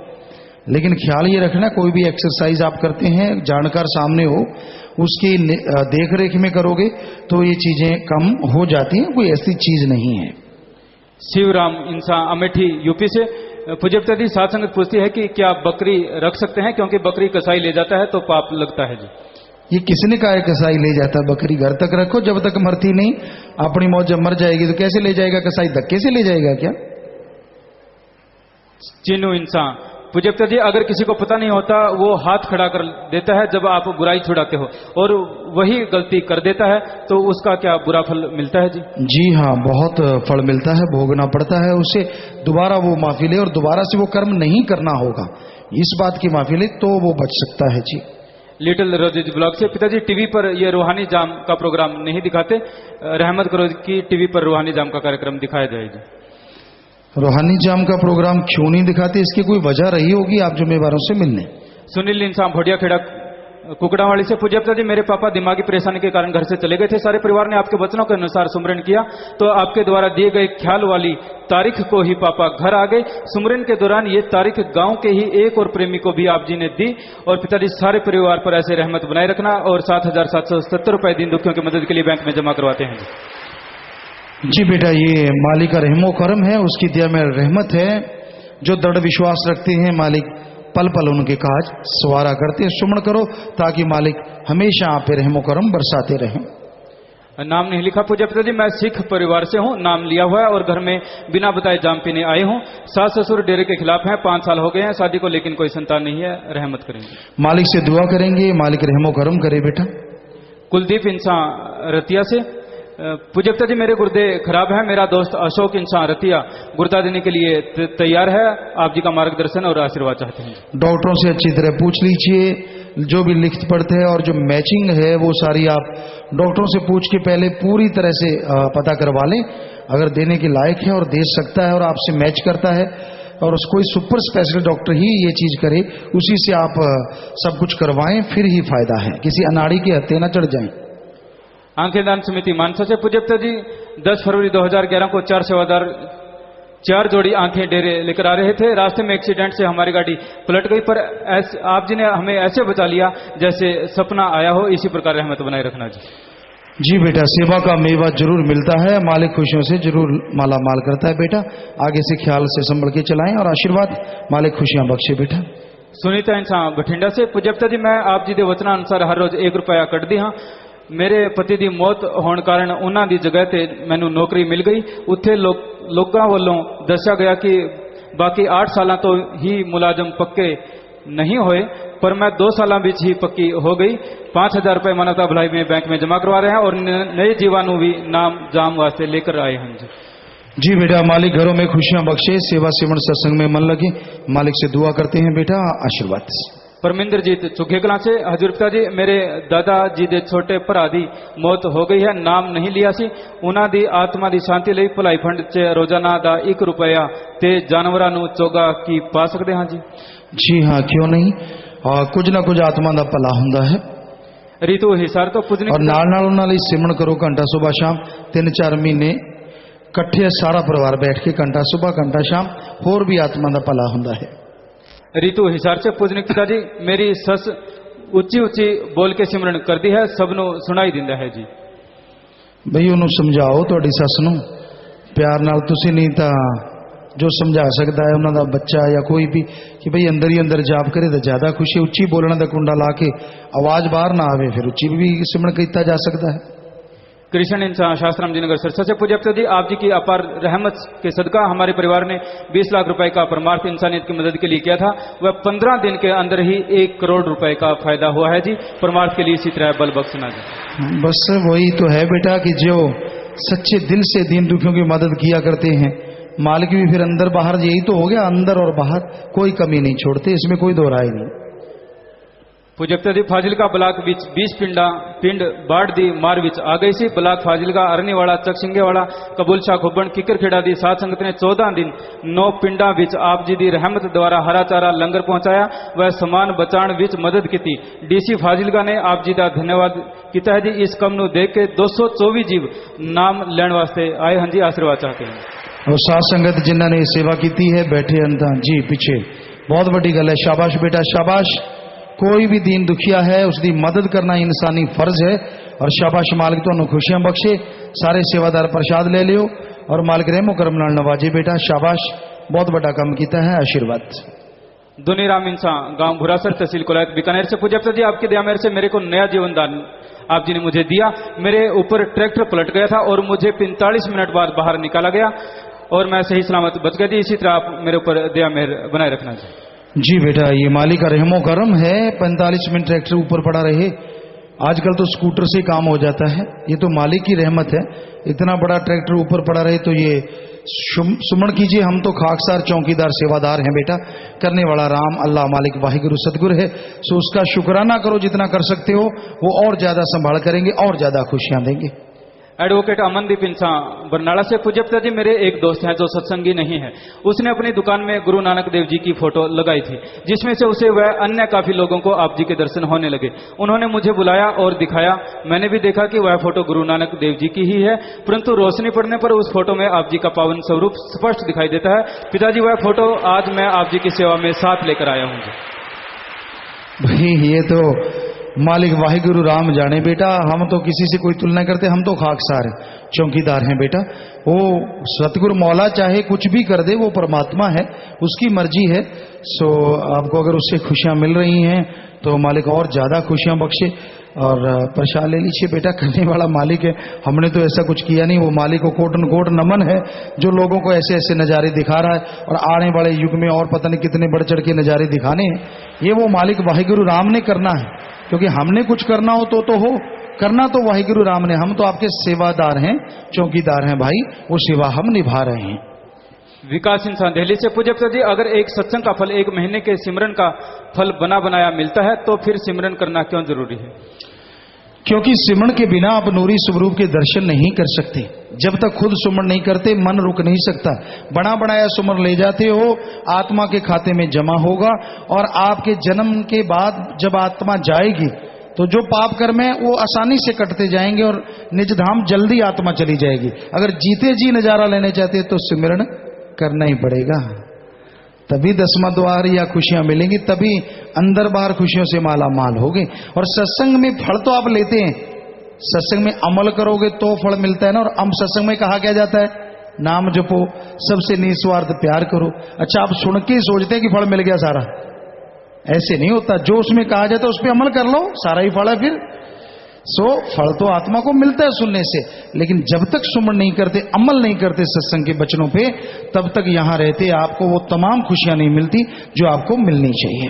लेकिन ख्याल ये रखना, कोई भी एक्सरसाइज आप करते हैं जानकार सामने हो, उसकी देख रेख में करोगे तो ये चीजें कम हो जाती हैं। कोई ऐसी चीज नहीं है। शिवराम इंसान अमेठी यूपी से। पूज्य पिताजी, साध संगत पूछती है कि क्या बकरी रख सकते हैं, क्योंकि बकरी कसाई ले जाता है तो पाप लगता है जी। ये किसने कहा है कसाई ले जाता है? बकरी घर तक रखो, जब तक मरती नहीं। अपनी मौत जब मर जाएगी तो कैसे ले जाएगा कसाई? धक्के से ले जाएगा क्या? चिन्नू इंसान। पूज्य पिताजी, अगर किसी को पता नहीं होता वो हाथ खड़ा कर देता है जब आप बुराई छुड़ाते हो और वही गलती कर देता है तो उसका क्या बुरा फल मिलता है जी? जी हाँ, बहुत फल मिलता है, भोगना पड़ता है उसे। दोबारा वो माफी ले और दोबारा से वो कर्म नहीं करना होगा, इस बात की माफी ले तो वो बच सकता है जी। लिटिल रोजेज ब्लॉग से। पिताजी, टीवी पर ये रूहानी जाम का प्रोग्राम नहीं दिखाते, रहमत करो की टीवी पर रूहानी जाम का कार्यक्रम दिखाया जाएगा। रूहानी जाम का प्रोग्राम क्यों नहीं दिखाते? इसकी कोई वजह रही होगी, आप जिम्मेवारों से मिलने। सुनील इंसान भोडिया खेड़ा कुकड़ावाड़ी से। पूज्य पिताजी, मेरे पापा दिमागी परेशानी के कारण घर से चले गए थे। सारे परिवार ने आपके वचनों के अनुसार सुमरन किया तो आपके द्वारा दिए गए ख्याल वाली तारीख को ही पापा घर आ गए। सुमरन के दौरान ये तारीख गांव के ही एक और प्रेमी को भी आप जी ने दी। और पिताजी, सारे परिवार पर ऐसे रहमत बनाए रखना और 7,770 रुपए दीन दुखियों की मदद के लिए बैंक में जमा करवाते हैं जी। बेटा, ये मालिक का रहमो करम है, उसकी दिया में रहमत है। जो दृढ़ विश्वास रखते हैं मालिक पल पल उनके काज सवारा करते हैं। सुमन करो ताकि मालिक हमेशा आप पे रहमो करम बरसाते रहें। नाम नहीं लिखा। पूज्य पिताजी, मैं सिख परिवार से हूँ, नाम लिया हुआ है और घर में बिना बताए जाम पीने आए हूँ। सास ससुर डेरे के खिलाफ हैं, 5 साल हो गए हैं शादी को, लेकिन कोई संतान नहीं है। रहमत करेंगे। मालिक से दुआ करेंगे, मालिक रहमो करम करे बेटा। कुलदीप इंसान रतिया से। पूज्य पिताजी, मेरे गुर्दे खराब है। मेरा दोस्त अशोक इंसान रतिया गुर्दा देने के लिए तैयार है। आप जी का मार्गदर्शन और आशीर्वाद चाहते हैं। डॉक्टरों से अच्छी तरह पूछ लीजिए, जो भी लिखत पढ़ते हैं और जो मैचिंग है वो सारी आप डॉक्टरों से पूछ के पहले पूरी तरह से पता करवा लें। अगर देने के लायक है और दे सकता है और आपसे मैच करता है और कोई सुपर स्पेशल डॉक्टर ही ये चीज करे, उसी से आप सब कुछ करवाएं, फिर ही फायदा है। किसी अनाड़ी के हत्थे न चढ़ जाएं। आंखें दान समिति मानसा से। पूज्य पिताजी, 10 फरवरी 2011 को 4 सेवादार 4 जोड़ी आंखें डेरे लेकर आ रहे थे। रास्ते में एक्सीडेंट से हमारी गाड़ी पलट गई, पर आप जी ने हमें ऐसे बचा लिया जैसे सपना आया हो। इसी प्रकार रहमत बनाए रखना जी। जी बेटा, सेवा का मेवा जरूर मिलता है, मालिक खुशियों से जरूर माला माल करता है बेटा। आगे से ख्याल से संभल के चलाएं और आशीर्वाद मालिक खुशियां बख्शे बेटा। सुनीता इंसान बठिंडा से। पूज्य पिताजी, मैं आप जी के वचनानुसार हर रोज 1 रुपया कट दी हाँ। मेरे पति की मौत होने कारण उन्हों की जगह ते मैनू नौकरी मिल गई। उत्थे लोगों वालों दस्या गया कि बाकी 8 साल तो ही मुलाजम पक्के नहीं होए, पर मैं 2 साल बीच ही पक्की हो गई। 5,000 रुपये मानवता भलाई में बैंक में जमा करवा रहे हैं और नए जीवाणु भी नाम जाम वास्ते लेकर आए हैं जी बेटा, मालिक घरों में खुशियां बख्शे, सेवा सेवन सत्संग में मन लगे। मालिक से दुआ करते हैं बेटा, आशीर्वाद। परमिंदरजीत चुगे कला से हजूर पिता जी, मेरे दादा जी दे छोटे भरा दी मौत हो गई है, नाम नहीं लिया सी। उन्हां दी आत्मा दी शांति लई भलाई फंड च रोजाना दा 1 रुपया ते जानवरां नूं चोगा की पा सकते हाँ जी? जी हाँ, क्यों नहीं। कुछ ना कुछ आत्मा का भला हुंदा है। रीतु हिसार तो पूजने और नाल नाल उन्हां लई सिमरन करो, घंटा सुबह शाम 3-4 महीने इकट्ठे सारा परिवार बैठ के घंटा सुबह घंटा शाम, होर भी आत्मा का भला हुंदा है। रीतु हिसार से पूजनिक पिताजी, मेरी सस उच्ची उच्ची बोल के सिमरन करती है, सबनों सुनाई दिंदा है जी। बई उन्होंने समझाओ, तुहाडी सस नूं प्यार नाल, तुसीं नहीं तां जो समझा सकता है उन्होंने बच्चा या कोई भी कि भाई अंदर ही अंदर जाप करे तो ज्यादा खुशी। उच्ची बोलने का कुंडा ला के आवाज बाहर ना आवे, फिर उच्ची भी सिमरन किया जा सकता है। कृष्ण इंसान शास्त्राम जी नगर सिरसा से पूज्य जी, आप जी की अपार रहमत के सदका हमारे परिवार ने 20 लाख रुपए का परमार्थ इंसानियत की मदद के लिए किया था। वह 15 दिन के अंदर ही 1 करोड़ रुपए का फायदा हुआ है जी। परमार्थ के लिए इसी तरह बल बख्शना जी। बस वही तो है बेटा कि जो सच्चे दिल से दीन दुखियों की मदद किया करते हैं, मालिक भी फिर अंदर बाहर, यही तो हो गया, अंदर और बाहर कोई कमी नहीं छोड़ते, इसमें कोई दो राय नहीं। पूजक जी, फाजिलका ब्लाक विच 20 पिंड बाढ़ दी मार विच आ गई सी। ब्लाक फाजिलका अरनीवाड़ा, चकसिंगेवाड़ा, कबूलशाह, खुब्बन, किकर खेड़ा दी साध संगत ने 14 दिन 9 पिंडा विच आप जी दी रहमत द्वारा हरा चारा लंगर पहुंचाया, वह समान बचाण विच मदद की। डीसी फाजिलका ने आप जी का धन्यवाद किया है जी। इस कम नूं देख के 224 जीव नाम लैण वास्ते आए हैं जी, आशीर्वाद चाहते हैं। और साध संगत जिन्होंने सेवा की है बैठे अंता जी पीछे, बहुत बड़ी गल है। शाबाश बेटा शाबाश। कोई भी दीन दुखिया है उसकी मदद करना इंसानी फर्ज है। और शाबाश, मालिक तुहानू खुशियां बख्शे। सारे सेवादार प्रसाद ले लियो और मालिक रहमो करम नाल नवाजे बेटा, शाबाश, बहुत बड़ा काम किया है, आशीर्वाद। दुनीराम इंसान गांव भुरासर तहसील कोलायत बीकानेर से पूज्य जी, आपकी दया मेरे से मेरे को नया जीवन दान आप जी ने मुझे दिया। मेरे ऊपर ट्रैक्टर पलट गया था और मुझे 45 मिनट बाद बाहर निकाला गया और मैं सही सलामत बच गई थी। इसी तरह आप मेरे ऊपर दया मेहर बनाए रखना चाहिए। जी बेटा, ये मालिक का रहमो करम है। 45 मिनट ट्रैक्टर ऊपर पड़ा रहे, आजकल तो स्कूटर से काम हो जाता है, ये तो मालिक की रहमत है। इतना बड़ा ट्रैक्टर ऊपर पड़ा रहे तो ये सुमन कीजिए, हम तो खाकसार चौकीदार सेवादार हैं बेटा। करने वाला राम अल्लाह मालिक वाहिगुरु सतगुरु है, सो उसका शुक्राना करो जितना कर सकते हो, वो और ज्यादा संभाल करेंगे और ज्यादा खुशियां देंगे। एडवोकेट अमनदीप इंसान बरनाला से पूज्य पिता जी, मेरे एक दोस्त हैं जो सत्संगी नहीं है। उसने अपनी दुकान में गुरु नानक देव जी की फोटो लगाई थी, जिसमें से उसे वह अन्य काफी लोगों को आप जी के दर्शन होने लगे। उन्होंने मुझे बुलाया और दिखाया, मैंने भी देखा कि वह फोटो गुरु नानक देव जी की ही है, परंतु रोशनी पड़ने पर उस फोटो में आप जी का पावन स्वरूप स्पष्ट दिखाई देता है। पिताजी, वह फोटो आज मैं आप जी की सेवा में साथ लेकर आया हूँ। भाई ये तो मालिक वाहिगुरु राम जाने बेटा, हम तो किसी से कोई तुलना करते, हम तो खाकसार हैं, चौकीदार हैं बेटा। वो सतगुरु मौला चाहे कुछ भी कर दे, वो परमात्मा है, उसकी मर्जी है। सो आपको अगर उससे खुशियां मिल रही हैं तो मालिक और ज्यादा खुशियां बख्शे। और प्रसाद ले लीजिए बेटा, करने वाला मालिक है, हमने तो ऐसा कुछ किया नहीं। वो मालिक को कोट कोट नमन है जो लोगों को ऐसे ऐसे नज़ारे दिखा रहा है और आने वाले युग में और पता नहीं कितने बढ़ चढ़ के नज़ारे दिखाने हैं। ये वो मालिक वाहिगुरु राम ने करना है, क्योंकि हमने कुछ करना हो तो हो, करना तो वाहिगुरु राम ने। हम तो आपके सेवादार हैं, चौकीदार हैं भाई, वो सेवा हम निभा रहे हैं। विकास इंसान दिल्ली से पूज्य पिता जी, अगर एक सत्संग का फल 1 महीने के सिमरन का फल बना बनाया मिलता है तो फिर सिमरन करना क्यों जरूरी है? क्योंकि सिमरन के बिना आप नूरी स्वरूप के दर्शन नहीं कर सकते। जब तक खुद सुमन नहीं करते मन रुक नहीं सकता। बना बनाया सुमन ले जाते हो, आत्मा के खाते में जमा होगा और आपके जन्म के बाद जब आत्मा जाएगी तो जो पाप कर्म है वो आसानी से कटते जाएंगे और निज धाम जल्दी आत्मा चली जाएगी। अगर जीते जी नजारा लेने चाहते तो सिमरन करना ही पड़ेगा, तभी 10वां द्वार या खुशियां मिलेंगी, तभी अंदर बाहर खुशियों से माला माल होगे। और सत्संग में फल तो आप लेते हैं, सत्संग में अमल करोगे तो फल मिलता है ना। और हम सत्संग में कहा क्या जाता है, नाम जपो, सबसे निस्वार्थ प्यार करो। अच्छा, आप सुन के सोचते हैं कि फल मिल गया सारा, ऐसे नहीं होता। जो उसमें कहा जाता है उस पर अमल कर लो, सारा ही फल है। फिर सो फल तो आत्मा को मिलता है सुनने से, लेकिन जब तक सुमन नहीं करते, अमल नहीं करते सत्संग के वचनों पे, तब तक यहां रहते आपको वो तमाम खुशियां नहीं मिलती जो आपको मिलनी चाहिए।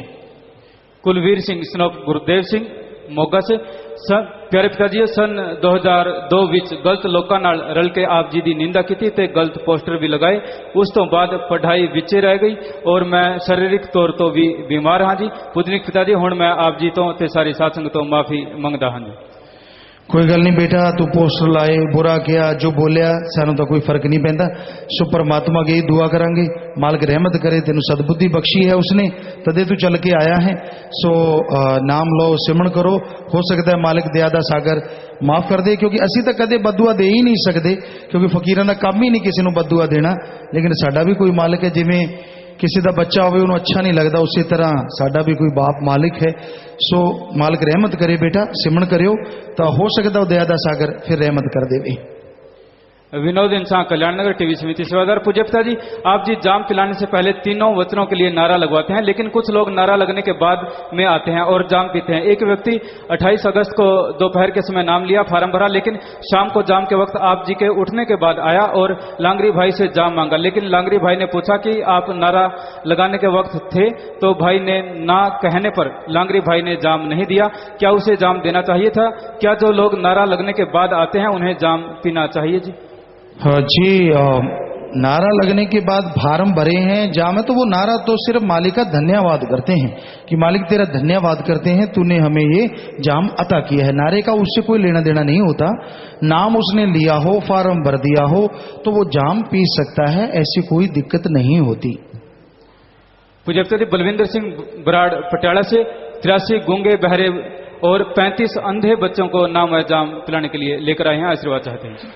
कुलवीर सिंह स्नोक गुरुदेव सिंह मोगा से प्यारे पिताजी सन 2002 ਵਿੱਚ ਗਲਤ ਲੋਕਾਂ ਨਾਲ ਰਲ ਕੇ ਆਪ ਜੀ ਦੀ ਨਿੰਦਾ ਕੀਤੀ ਤੇ ਗਲਤ ਪੋਸਟਰ ਵੀ ਲਗਾਏ। ਉਸ ਤੋਂ ਬਾਅਦ ਪੜ੍ਹਾਈ ਵਿੱਚੇ ਰਹਿ ਗਈ ਔਰ ਮੈਂ ਸਰੀਰਕ ਤੌਰ ਤੋਂ ਵੀ ਬਿਮਾਰ ਹਾਂ ਜੀ। ਪੂਜਨੀਕ ਪਿਤਾ ਜੀ ਹੁਣ ਮੈਂ ਆਪ ਜੀ ਤੋਂ ਤੇ ਸਾਰੀ ਸਾਧ ਸੰਗਤ ਤੋਂ ਮਾਫੀ ਮੰਗਦਾ ਹਾਂ ਜੀ। कोई गल नहीं बेटा, तू पोस्टर लाए, बुरा किया, जो बोलिया सानू तो कोई फर्क नहीं पैंदा। सो परमात्मा की दुआ करांगे, मालिक रहमत करे, तेन सदबुद्धि बख्शी है उसने, तदे तू चल के आया है। सो नाम लो, सिमरण करो, हो सकता है मालिक दया दा सागर माफ कर दे, क्योंकि असी तो कदे बदुआ दे ही नहीं सकते, क्योंकि फकीरां दा काम ही नहीं किसी नूं बदुआ देना। लेकिन साडा भी कोई मालिक है, जिवें किसी का बच्चा हो उन्होंने अच्छा नहीं लगता, उसी तरह साडा भी कोई बाप मालिक है। सो मालिक रहमत करे बेटा, सिमरण करियो तो हो सकता है दया दा सागर फिर रहमत कर देवे। विनोद इंसान कल्याण नगर टीवी समिति सेवादार। पूज्य पिता जी, आप जी जाम पिलाने से पहले तीनों वचनों के लिए नारा लगवाते हैं, लेकिन कुछ लोग नारा लगने के बाद में आते हैं और जाम पीते हैं। एक व्यक्ति 28 अगस्त को दोपहर के समय नाम लिया, फार्म भरा, लेकिन शाम को जाम के वक्त आप जी के उठने के बाद आया और लांगरी भाई से जाम मांगा। लेकिन लांगरी भाई ने पूछा कि आप नारा लगाने के वक्त थे, तो भाई ने ना कहने पर लांगरी भाई ने जाम नहीं दिया। क्या उसे जाम देना चाहिए था? क्या जो लोग नारा लगने के बाद आते हैं उन्हें जाम पीना चाहिए जी? हाँ जी, नारा लगने के बाद फार्म भरे हैं जाम है, तो वो नारा तो सिर्फ मालिक का धन्यवाद करते हैं कि मालिक तेरा धन्यवाद करते हैं, तूने हमें ये जाम अता किया है। नारे का उससे कोई लेना देना नहीं होता। नाम उसने लिया हो, फार्म भर दिया हो, तो वो जाम पी सकता है, ऐसी कोई दिक्कत नहीं होती। पूज्य बलविंदर सिंह बराड़ पटियाला से 83 गूंगे बहरे और 35 अंधे बच्चों को नाम जाम पिलाने के लिए लेकर आए हैं, आशीर्वाद चाहते हैं।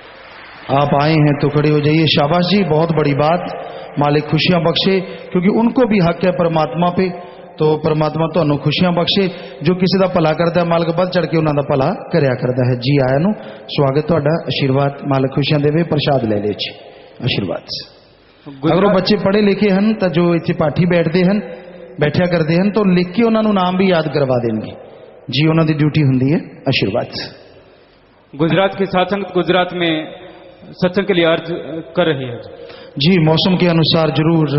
आप आए हैं तो खड़े हो जाइए। शाबाश जी, बहुत बड़ी बात, मालिक खुशियां बख्शे, क्योंकि उनको भी हक है परमात्मा पे, तो परमात्मा तो खुशियां बख्शे। जो किसी का भला करता है मालिक बढ़ चढ़ के उन्होंने भला करया करता है। जी आया नू स्वागत तुहाडा, आशीर्वाद मालिक खुशियां देवे, प्रसाद ले ले जी आशीर्वाद। अगर वो बच्चे पढ़े लिखे हैं तो जो इतने पाठी बैठते हैं बैठा करते हैं, तो लिख के उन्होंने नाम भी याद करवा देंगे जी, उन्होंने ड्यूटी होंगी है। आशीर्वाद। गुजरात की साध संगत गुजरात में सत्संग के लिए अर्ज कर रही है जी, मौसम के अनुसार जरूर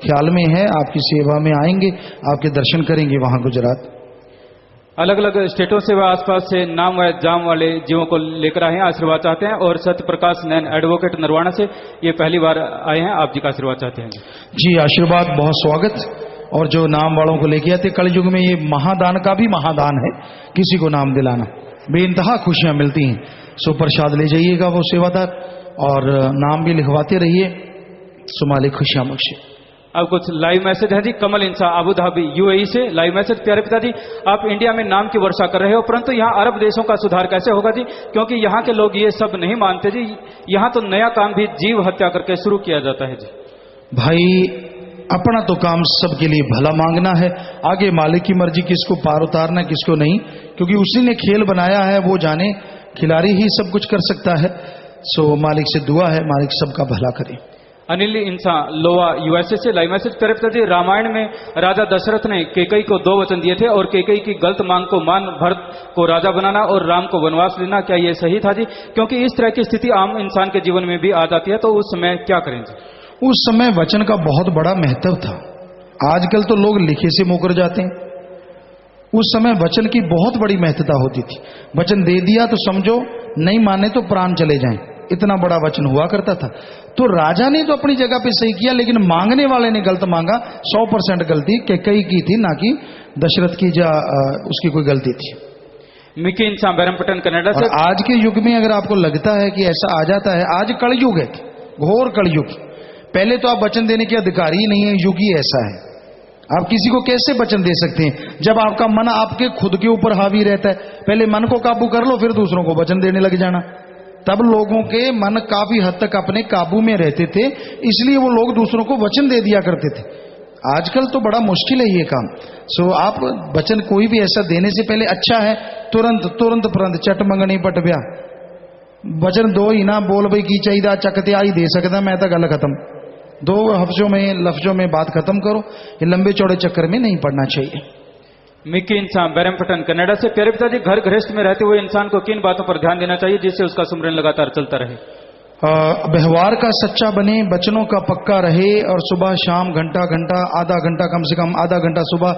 ख्याल में है, आपकी सेवा में आएंगे, आपके दर्शन करेंगे वहां गुजरात। अलग अलग स्टेटों से व आसपास से नाम व जाम वाले जीवों को लेकर आए हैं, आशीर्वाद चाहते हैं। और सत्य प्रकाश नैन एडवोकेट नरवाना से ये पहली बार आए हैं, आप जी का आशीर्वाद चाहते हैं जी। आशीर्वाद, बहुत स्वागत। और जो नाम वालों को लेके आते, कलयुग में ये महादान का भी महादान है, किसी को नाम दिलाना, बेइंतहा खुशियां मिलती हैं। सो प्रसाद ले जाइएगा वो सेवादार, और नाम भी लिखवाते रहिए, सो मालिक खुशियां बख्शे। अब कुछ लाइव मैसेज है जी। कमल इंसा अबू धाबी यूएई से लाइव मैसेज। प्यारे पिताजी, आप इंडिया में नाम की वर्षा कर रहे हो, परंतु यहाँ अरब देशों का सुधार कैसे होगा जी? क्योंकि यहाँ के लोग ये सब नहीं मानते जी। यहाँ तो नया काम भी जीव हत्या करके शुरू किया जाता है जी। भाई, अपना तो काम सबके लिए भला मांगना है, आगे मालिक की मर्जी, किसको पार उतारना किसको नहीं, क्योंकि उसी ने खेल बनाया है, वो जाने, खिलाड़ी ही सब कुछ कर सकता है। सो मालिक से दुआ है, मालिक सबका भला करे। अनिल इंसान लोवा यूएसए से लाइव मैसेज। प्यारे पिताजी, रामायण में राजा दशरथ ने केकई को 2 वचन दिए थे और केकई की गलत मांग को मान भरत को राजा बनाना और राम को वनवास लेना, क्या ये सही था जी? क्योंकि इस तरह की स्थिति आम इंसान के जीवन में भी आ जाती है, तो उस समय क्या करें जी? उस समय वचन का बहुत बड़ा महत्व था। आजकल तो लोग लिखे से मुकर जाते हैं, उस समय वचन की बहुत बड़ी महत्ता होती थी। वचन दे दिया तो समझो, नहीं माने तो प्राण चले जाएं, इतना बड़ा वचन हुआ करता था। तो राजा ने तो अपनी जगह पे सही किया, लेकिन मांगने वाले ने गलत मांगा। 100% गलती कैकेयी की थी, ना कि दशरथ की या उसकी कोई गलती थी। मिकी इंसान बैरमपटन कनाडा से। आज के युग में अगर आपको लगता है कि ऐसा आ जाता है, आज कलयुग है, घोर कलयुग। पहले तो आप वचन देने के अधिकारी ही नहीं है, युग ही ऐसा है। आप किसी को कैसे वचन दे सकते हैं जब आपका मन आपके खुद के ऊपर हावी रहता है? पहले मन को काबू कर लो, फिर दूसरों को वचन देने लग जाना। तब लोगों के मन काफी हद तक अपने काबू में रहते थे, इसलिए वो लोग दूसरों को वचन दे दिया करते थे। आजकल तो बड़ा मुश्किल है ये काम। सो आप वचन कोई भी ऐसा देने से पहले अच्छा है, तुरंत तुरंत परंत चट मंगनी पट ब्या वचन दो ही ना बोल भाई की चाहिए चकते आई दे सकता, मैं तो गल खत्म। 2 लफ्जों में बात खत्म करो, ये लंबे चौड़े चक्कर में नहीं पड़ना चाहिए। मिक्की इंसान बैरमपटन कनाडा से। प्यारे पिताजी, घर गृहस्थ में रहते हुए इंसान को किन बातों पर ध्यान देना चाहिए जिससे उसका सुमरन लगातार चलता रहे? व्यवहार का सच्चा बने, वचनों का पक्का रहे और सुबह शाम घंटा घंटा आधा घंटा, कम से कम आधा घंटा सुबह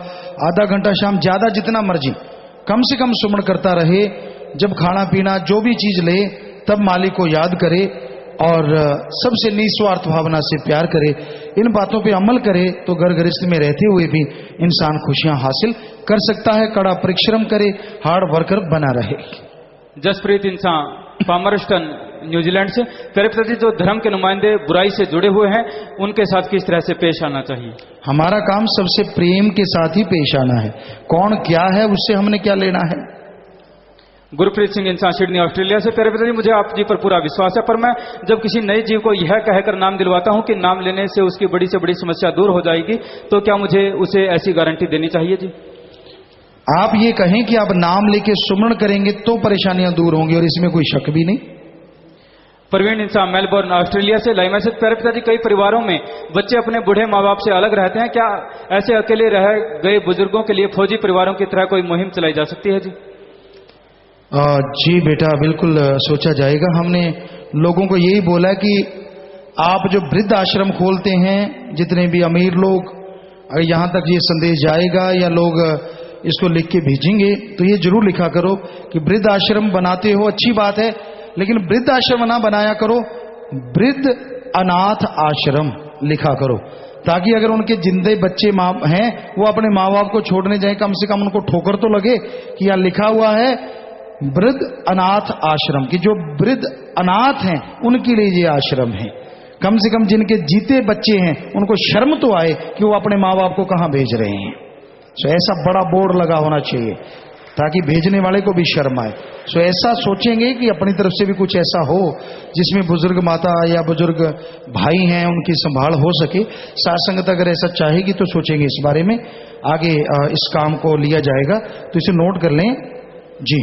आधा घंटा शाम, ज्यादा जितना मर्जी, कम से कम सुमरण करता रहे। जब खाना पीना जो भी चीज ले तब मालिक को याद करे और सबसे निस्वार्थ भावना से प्यार करे। इन बातों पे अमल करे तो घर गृहस्थ में रहते हुए भी इंसान खुशियां हासिल कर सकता है। कड़ा परिश्रम करे, हार्ड वर्कर बना रहे। जसप्रीत इंसान पामरस्टन न्यूजीलैंड से। प्यारे पिताजी, जो धर्म के नुमाइंदे बुराई से जुड़े हुए हैं उनके साथ किस तरह से पेश आना चाहिए? हमारा काम सबसे प्रेम के साथ ही पेश आना है। कौन क्या है उससे हमने क्या लेना है। गुरप्रीत सिंह इंसान सिडनी ऑस्ट्रेलिया से। प्यारे पिताजी, मुझे आप जी पर पूरा विश्वास है, पर मैं जब किसी नए जीव को यह कहकर नाम दिलवाता हूं कि नाम लेने से उसकी बड़ी से बड़ी समस्या दूर हो जाएगी, तो क्या मुझे उसे ऐसी गारंटी देनी चाहिए जी? आप ये कहें कि आप नाम लेके सुमरण करेंगे तो परेशानियां दूर होंगी और इसमें कोई शक भी नहीं। प्रवीण इंसान मेलबोर्न ऑस्ट्रेलिया से। Live message. प्यारे पिताजी, कई परिवारों में बच्चे अपने बूढ़े माँ बाप से अलग रहते हैं, क्या ऐसे अकेले रह गए बुजुर्गों के लिए फौजी परिवारों की तरह कोई मुहिम चलाई जा सकती है जी? जी बेटा, बिल्कुल सोचा जाएगा। हमने लोगों को यही बोला कि आप जो वृद्ध आश्रम खोलते हैं, जितने भी अमीर लोग, अगर यहां तक ये संदेश जाएगा या लोग इसको लिख के भेजेंगे तो ये जरूर लिखा करो कि वृद्ध आश्रम बनाते हो, अच्छी बात है, लेकिन वृद्ध आश्रम ना बनाया करो, वृद्ध अनाथ आश्रम लिखा करो, ताकि अगर उनके जिंदे बच्चे माँ हैं वो अपने माँ बाप को छोड़ने जाए, कम से कम उनको ठोकर तो लगे कि यहाँ लिखा हुआ है वृद्ध अनाथ आश्रम, कि जो वृद्ध अनाथ हैं उनके लिए ये आश्रम है। कम से कम जिनके जीते बच्चे हैं उनको शर्म तो आए कि वो अपने माँ बाप को कहाँ भेज रहे हैं। सो ऐसा बड़ा बोर्ड लगा होना चाहिए ताकि भेजने वाले को भी शर्म आए। सो ऐसा सोचेंगे कि अपनी तरफ से भी कुछ ऐसा हो जिसमें बुजुर्ग माता या बुजुर्ग भाई हैं उनकी संभाल हो सके। साथ संगत अगर ऐसा चाहेगी तो सोचेंगे इस बारे में, आगे इस काम को लिया जाएगा, तो इसे नोट कर लें जी।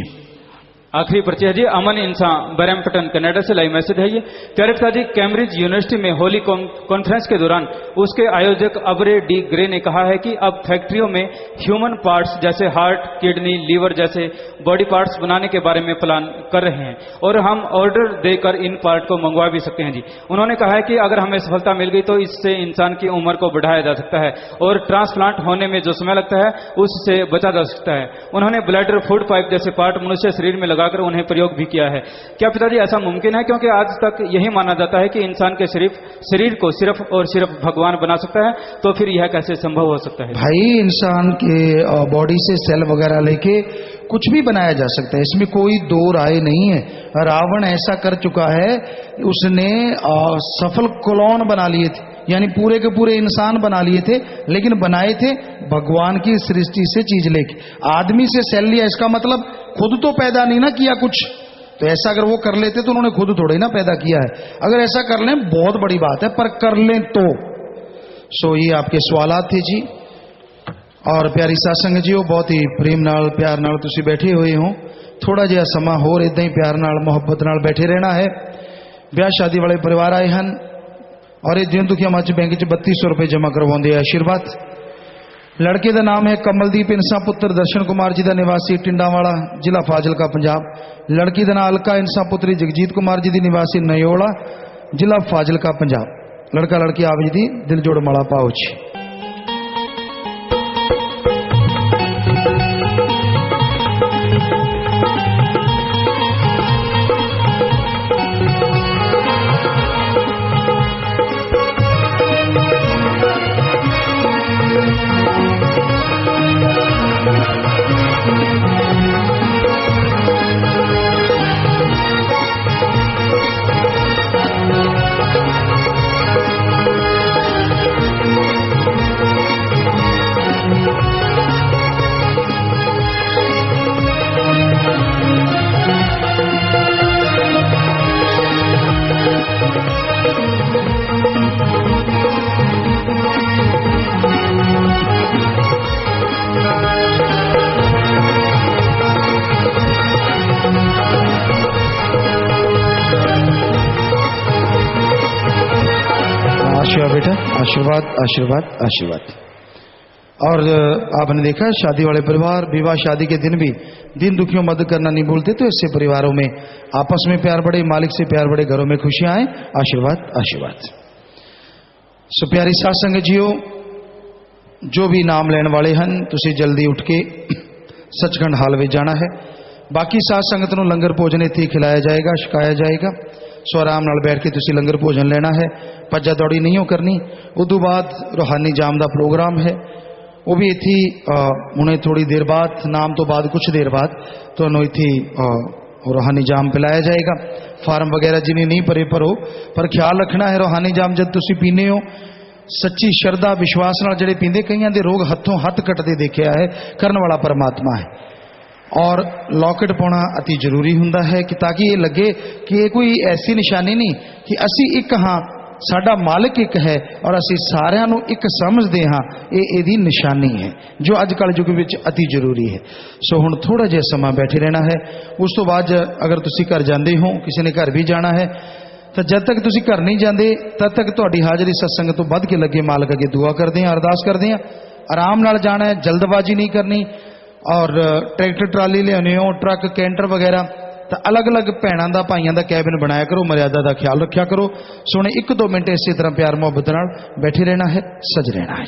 आखिरी परिचय जी, अमन इंसान बैरमपटन कनाडा से। लाइव मैसेज है ये। प्यारे पिताजी, कैम्ब्रिज यूनिवर्सिटी में होली कॉन्फ्रेंस के दौरान उसके आयोजक अबरे डी ग्रे ने कहा है कि अब फैक्ट्रियों में ह्यूमन पार्ट्स जैसे हार्ट, किडनी, लीवर जैसे बॉडी पार्ट्स बनाने के बारे में प्लान कर रहे हैं और हम ऑर्डर देकर इन पार्ट को मंगवा भी सकते हैं जी। उन्होंने कहा है कि अगर हमें सफलता मिल गई तो इससे इंसान की उम्र को बढ़ाया जा सकता है और ट्रांसप्लांट होने में जो समय लगता है उससे बचा जा सकता है। उन्होंने ब्लैडर, फूड पाइप जैसे पार्ट मनुष्य शरीर में लगाकर उन्हें प्रयोग भी किया है। क्या पिताजी ऐसा मुमकिन है? क्योंकि आज तक यही माना जाता है कि इंसान के शरीर को सिर्फ और सिर्फ भगवान बना सकता है, तो फिर यह कैसे संभव हो सकता है? भाई, इंसान के बॉडी से सेल वगैरह लेके कुछ भी बनाया जा सकता है, इसमें कोई दो राय नहीं है। रावण ऐसा कर चुका है, उसने सफल क्लोन बना लिए थे, यानी पूरे के पूरे इंसान बना लिए थे, लेकिन बनाए थे भगवान की सृष्टि से चीज लेके। आदमी से सेल लिया, इसका मतलब खुद तो पैदा नहीं ना किया कुछ, तो ऐसा अगर वो कर लेते तो उन्होंने खुद थोड़े ना पैदा किया है। अगर ऐसा कर लें बहुत बड़ी बात है, पर कर लें तो। सो ये आपके सवालात थे जी। और प्यारी सासंग जी, बहुत ही प्रेम नाल प्यार नाल तुसी बैठे हुए हो, थोड़ा जिहा समा होर इदां ही प्यार नाल मुहब्बत नाल बैठे रहना है। ब्याह शादी वाले परिवार आए हैं और ये दिन दुखिया मच बैंक 3200 रुपए जमा करवाते हैं। आशीर्वाद। लड़के का नाम है कमलदीप इंसा, पुत्र दर्शन कुमार जी का, निवासी टिंडावाला, जिला फाजिलका पंजाब। लड़की का नाम अलका इंसा, पुत्री जगजीत कुमार जी की, निवासी नयोड़ा, जिला फाजिलका पंजाब। लड़का लड़की आप जी की दिल जोड़ माला पाओ जी। आशीर्वाद बेटा, आशीर्वाद आशीर्वाद आशीर्वाद। और आपने देखा शादी वाले परिवार विवाह शादी के दिन भी दीन दुखियों मदद करना नहीं भूलते। तो इससे परिवारों में आपस में प्यार बढ़े, मालिक से प्यार बढ़े, घरों में खुशियां आए। आशीर्वाद आशीर्वाद। सो प्यारी साध संगत जीओ, जो भी नाम लेने वाले हैं तुसी जल्दी उठ के सचखंड हाल में जाना है। बाकी साध संगत नूं लंगर भोजन इत्थे खिलाया जाएगा, छकाया जाएगा। सो आराम नाल बैठ के तुसी लंगर भोजन लेना है, भज्जा दौड़ी नहीं हो करनी। उदों बाद रूहानी जाम का प्रोग्राम है, वो भी इत्थे हुणे थोड़ी देर बाद, नाम तो बाद कुछ देर बाद तुहानूं इत्थे रूहानी जाम पिलाया जाएगा। फार्म वगैरह जिन्हें नहीं भरे भरो, पर ख्याल रखना है रूहानी जाम जब तुसी पीने हो सच्ची श्रद्धा विश्वास नाल जिहड़े पींदे, कईयां दे रोग हथों हथ कटदे देखिया है, करन वाला परमात्मा है। और लॉकेट पाना अति जरूरी हुंदा है कि ताकि ये लगे कि ये कोई ऐसी निशानी नहीं कि असी एक हाँ, साडा मालिक एक है और असी सारिਆਂ ਨੂੰ एक समझते हाँ। ये ਇਹਦੀ निशानी है जो अजकल युग विच अति जरूरी है। सो हुण थोड़ा जिहा समा बैठे रहना है। उस तो बाद अगर तुसी घर जाते हो, किसी ने घर भी जाना है, तो जब तक तुसी घर नहीं जाते तब तक तुहाडी हाज़री सत्संग तो वध के लगे मालिक अगे दुआ करते हैं, अरदास करते हैं। आराम नाल जाना है, जल्दबाजी नहीं करनी। और ट्रैक्टर ट्राली लियाने हो, ट्रक कैंटर वगैरह, तो अलग अलग भैणों का भाइयों का कैबिन बनाया करो, मर्यादा का ख्याल रखा करो। सोने 1-2 मिनट इस तरह प्यार मुहब्बत नाल बैठे रहना है, सज रहना है।